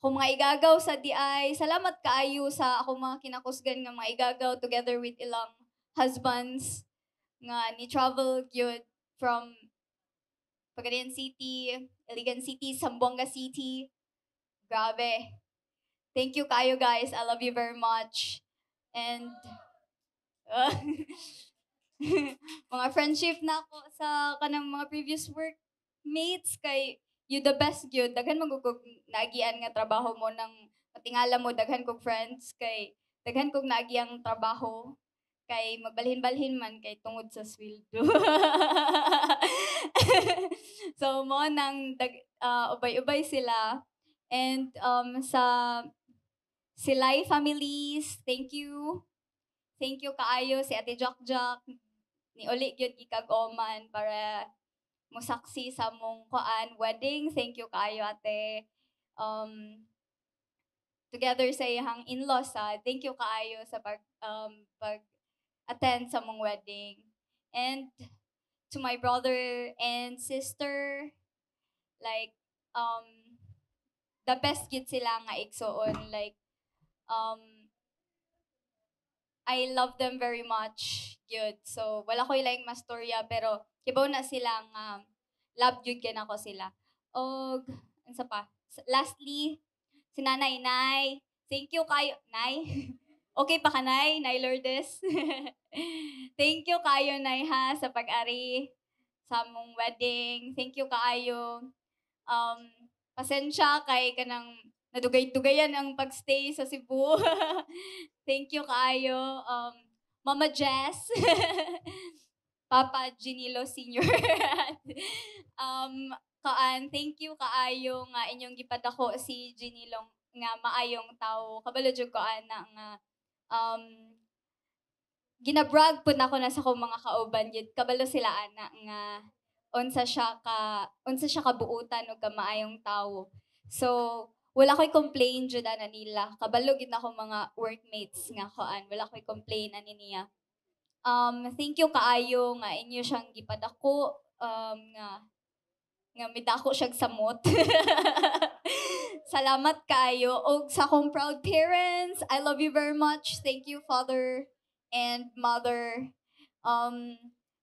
Kung mga igagaw sa DI, salamat kaayo sa akong mga kinakusgan nga mga igagaw together with ilang husbands nga ni travel gyud from Pagadian City, Iligan City, Zamboanga City. Grabe. Thank you kayo guys. I love you very much. And mga friendship na ako sa kanang mga previous workmates kay you the best gyud. Daghan magugog naagian nga trabaho mo nang patingala mo daghan kog friends kay daghan kog naagiyang trabaho kay magbalhin-balhin man kay tungod sa sweldo. So mo nang ubay-ubay sila and sa Silay families, thank you. Thank you kaayo si Ate Jack ni uli gyud gikag oman para musaksi sa mong wedding. Thank you kaayo ate. Together sa iyang in-laws thank you kaayo sa pag attend sa mong wedding. And to my brother and sister, like the best gid sila nga igsoon, like I love them very much. Good. So, wala ko ilang mastorya, pero kibaw na sila nga love yun ko sila. Og, ano pa? Lastly, si Nanay Nay. Thank you kayo. Nay? Okay pa ka, Nay? Nay Lourdes? Thank you kayo, Nay, ha, sa pag-ari sa mong wedding. Thank you kaayo. Pasensya kay kanang nadugay-dugayan ang pagstay sa Cebu. Thank you kaayo. Mama Jess. Papa Ginilo Sr. Thank you kaayo nga inyong gipadako si Ginilong nga maayong tao. Kabalo jud ko ana nga ginabrag pud nako na sa ko mga kauban gid. Kabalo sila ana nga unsa siya kabuutan ug maayong tao. So wala ko'y complain jud ana nila. Kabalo gid nako mga workmates nga wala ko'y complain ani niya. Thank you kaayo nga inyo siyang gipadako nga midako siya samot. Salamat kaayo og sa akong proud parents. I love you very much. Thank you father and mother.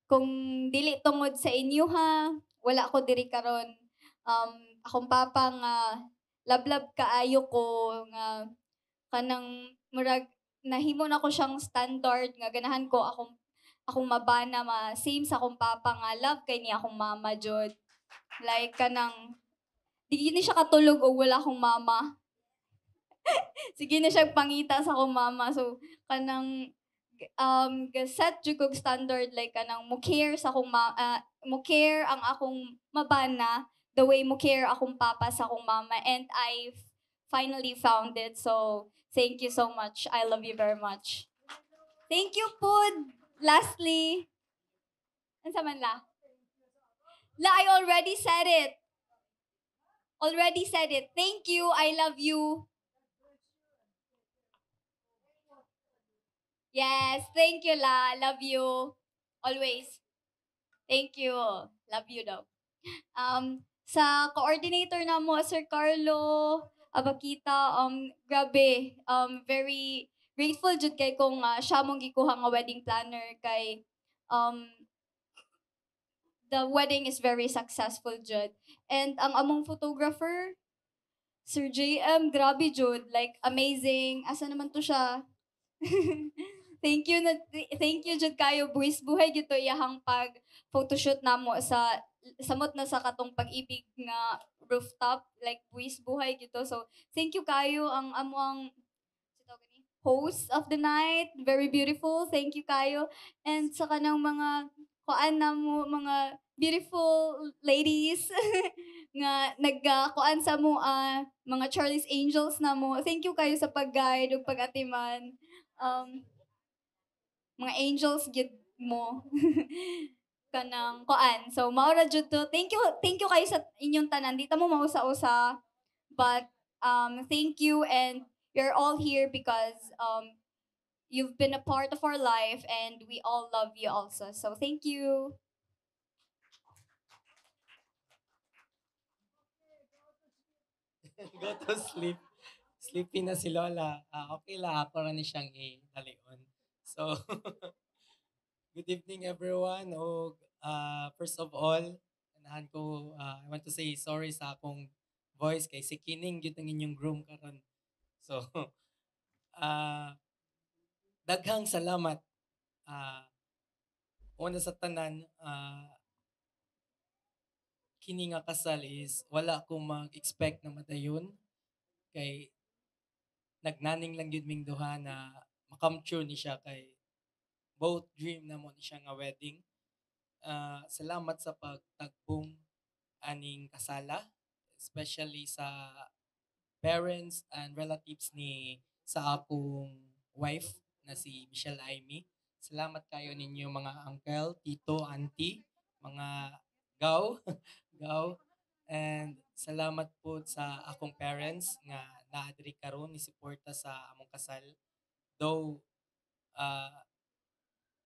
Kung dili tungod sa inyo ha, wala ko diri karon. Akong papa nga lablab kaayo ko nga kanang murag nahimo na ko siyang standard nga ganahan ko akong mabana same sa akong papa nga love kay ni akong mama jud. Like kanang di ni siya katulog og wala akong mama. Sige na siya pangita sa akong mama. So kanang set jud kog standard like kanang mo care sa akong mo care ang akong mabana the way mo care akong papa sa akong mama, and I finally found it. So thank you so much. I love you very much. Thank you Pud. Lastly, ansa man la? I already said it. Thank you. I love you. Yes, thank you la. Love you. Always. Thank you. Love you daw. Sa coordinator na mo, Sir Carlo Abakita, grabe, very grateful jud kay kung siya mong gikuha nga wedding planner kay the wedding is very successful jud. And ang among photographer, Sir JM, grabe jud, like amazing. Asa naman to siya? Thank you jud kayo, buwis buhay gito iyahang pag photoshoot namo sa samot na sa katong pag-ibig nga rooftop, like buwis buhay gito. So thank you kayo ang among host of the night, very beautiful. Thank you kayo. And sa kanang mga kuan namo, mga beautiful ladies nga nagkuan sa mo mga Charlie's Angels namo. Thank you kayo sa pag-guide ug pag-atiman. Mga angels gid mo. Kanang kuan. So maura jud to. Thank you kayo sa inyong tanan. Di ta mo mausa-usa, but thank you, and you're all here because you've been a part of our life and we all love you also. So thank you. Go to sleep. Sleepy na si Lola. Okay lang, ako rin siyang i-dalion. So, good evening everyone. First of all, ganahan ko, I want to say sorry sa akong voice kay si Kining gyud ang inyong groom karon. So, daghang salamat. Una sa tanan, kini nga kasal is wala akong mag-expect na madayon. Kay nagnaning lang yun ming duha na makam true ni siya kay both dream na mo ni siya nga wedding. Salamat sa pagtagbong aning kasala, especially sa parents and relatives ni sa akong wife na si Michelle Aimee. Salamat kayo ninyo mga uncle, tito, auntie, mga gaw, gaw. And salamat po sa akong parents nga naadri karon ni suporta sa among kasal. Though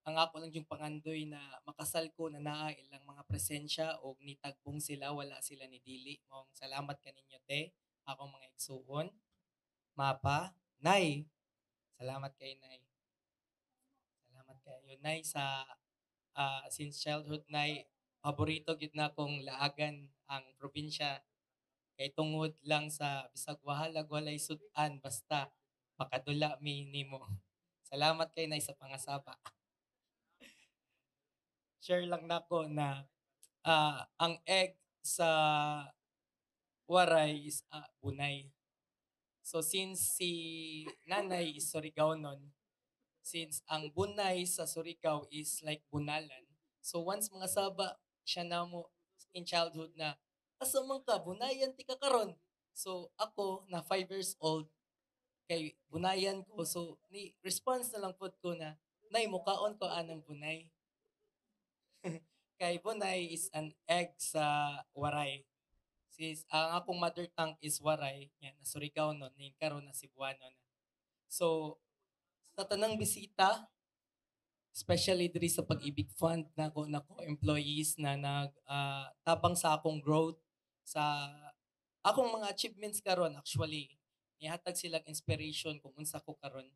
ang ako lang yung pangandoy na makasal ko na naa ilang mga presensya o nitagbong sila, wala sila ni dili. Mong salamat kaninyo te, akong mga igsuon. Mapa, Nay. Salamat kay Nay. Salamat kayo Nay sa since childhood Nay, paborito gid na kong laagan ang probinsya kay tungod lang sa bisag wahalag walay sudan basta makadula mi nimo. Salamat kay Nay sa pangasaba. Share lang nako na ang egg sa waray is bunay. So since si nanay is Surigao-non, since ang bunay sa Surigao is like bunalan, so once mga saba siya na mo in childhood na asa man ka bunayan ti ka karon. So ako na 5 years old kay bunayan ko, so ni response na lang pud ko na nay mukaon ko anang bunay. Kay bunay is an egg sa waray. Since ang akong mother tongue is waray, yan, na Surigao nun, nin karon na Cebuano na. So, sa tanang bisita, especially diri sa Pag-ibig Fund na ko employees na nagtabang sa akong growth, sa akong mga achievements karon actually, nihatag silang inspiration kung unsa ko karon.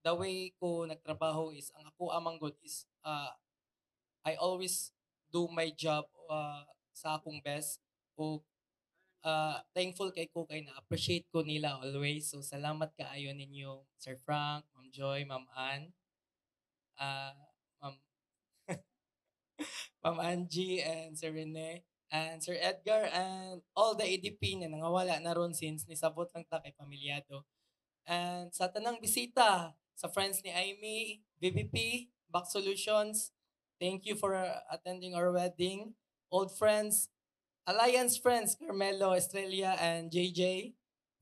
The way ko nagtrabaho is, ang ako amang good is, I always do my job sa akong best o thankful kay ko kay na-appreciate ko nila always. So salamat kaayo ninyo Sir Frank, Ma'am Joy, Ma'am Ann, Ma'am Ma'am Angie and Sir Rene and Sir Edgar and all the ADP na nangawala na ron since nisabot lang ta kay pamilyado. And sa tanang bisita, sa friends ni Aimee, BBP, Back Solutions, thank you for attending our wedding. Old friends, Alliance friends, Carmelo Estrella and JJ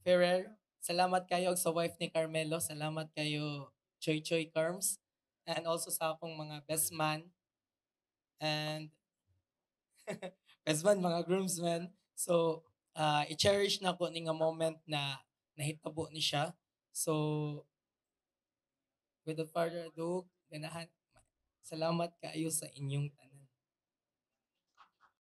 Ferrer. Salamat kayo sa wife ni Carmelo. Salamat kayo, Choy Choy Carms. And also sa akong mga best man. And best man, mga groomsmen. So, i-cherish na ko ni nga moment na nahitabo ni siya. So, without further ado, ganahan, salamat kayo sa inyong tanan.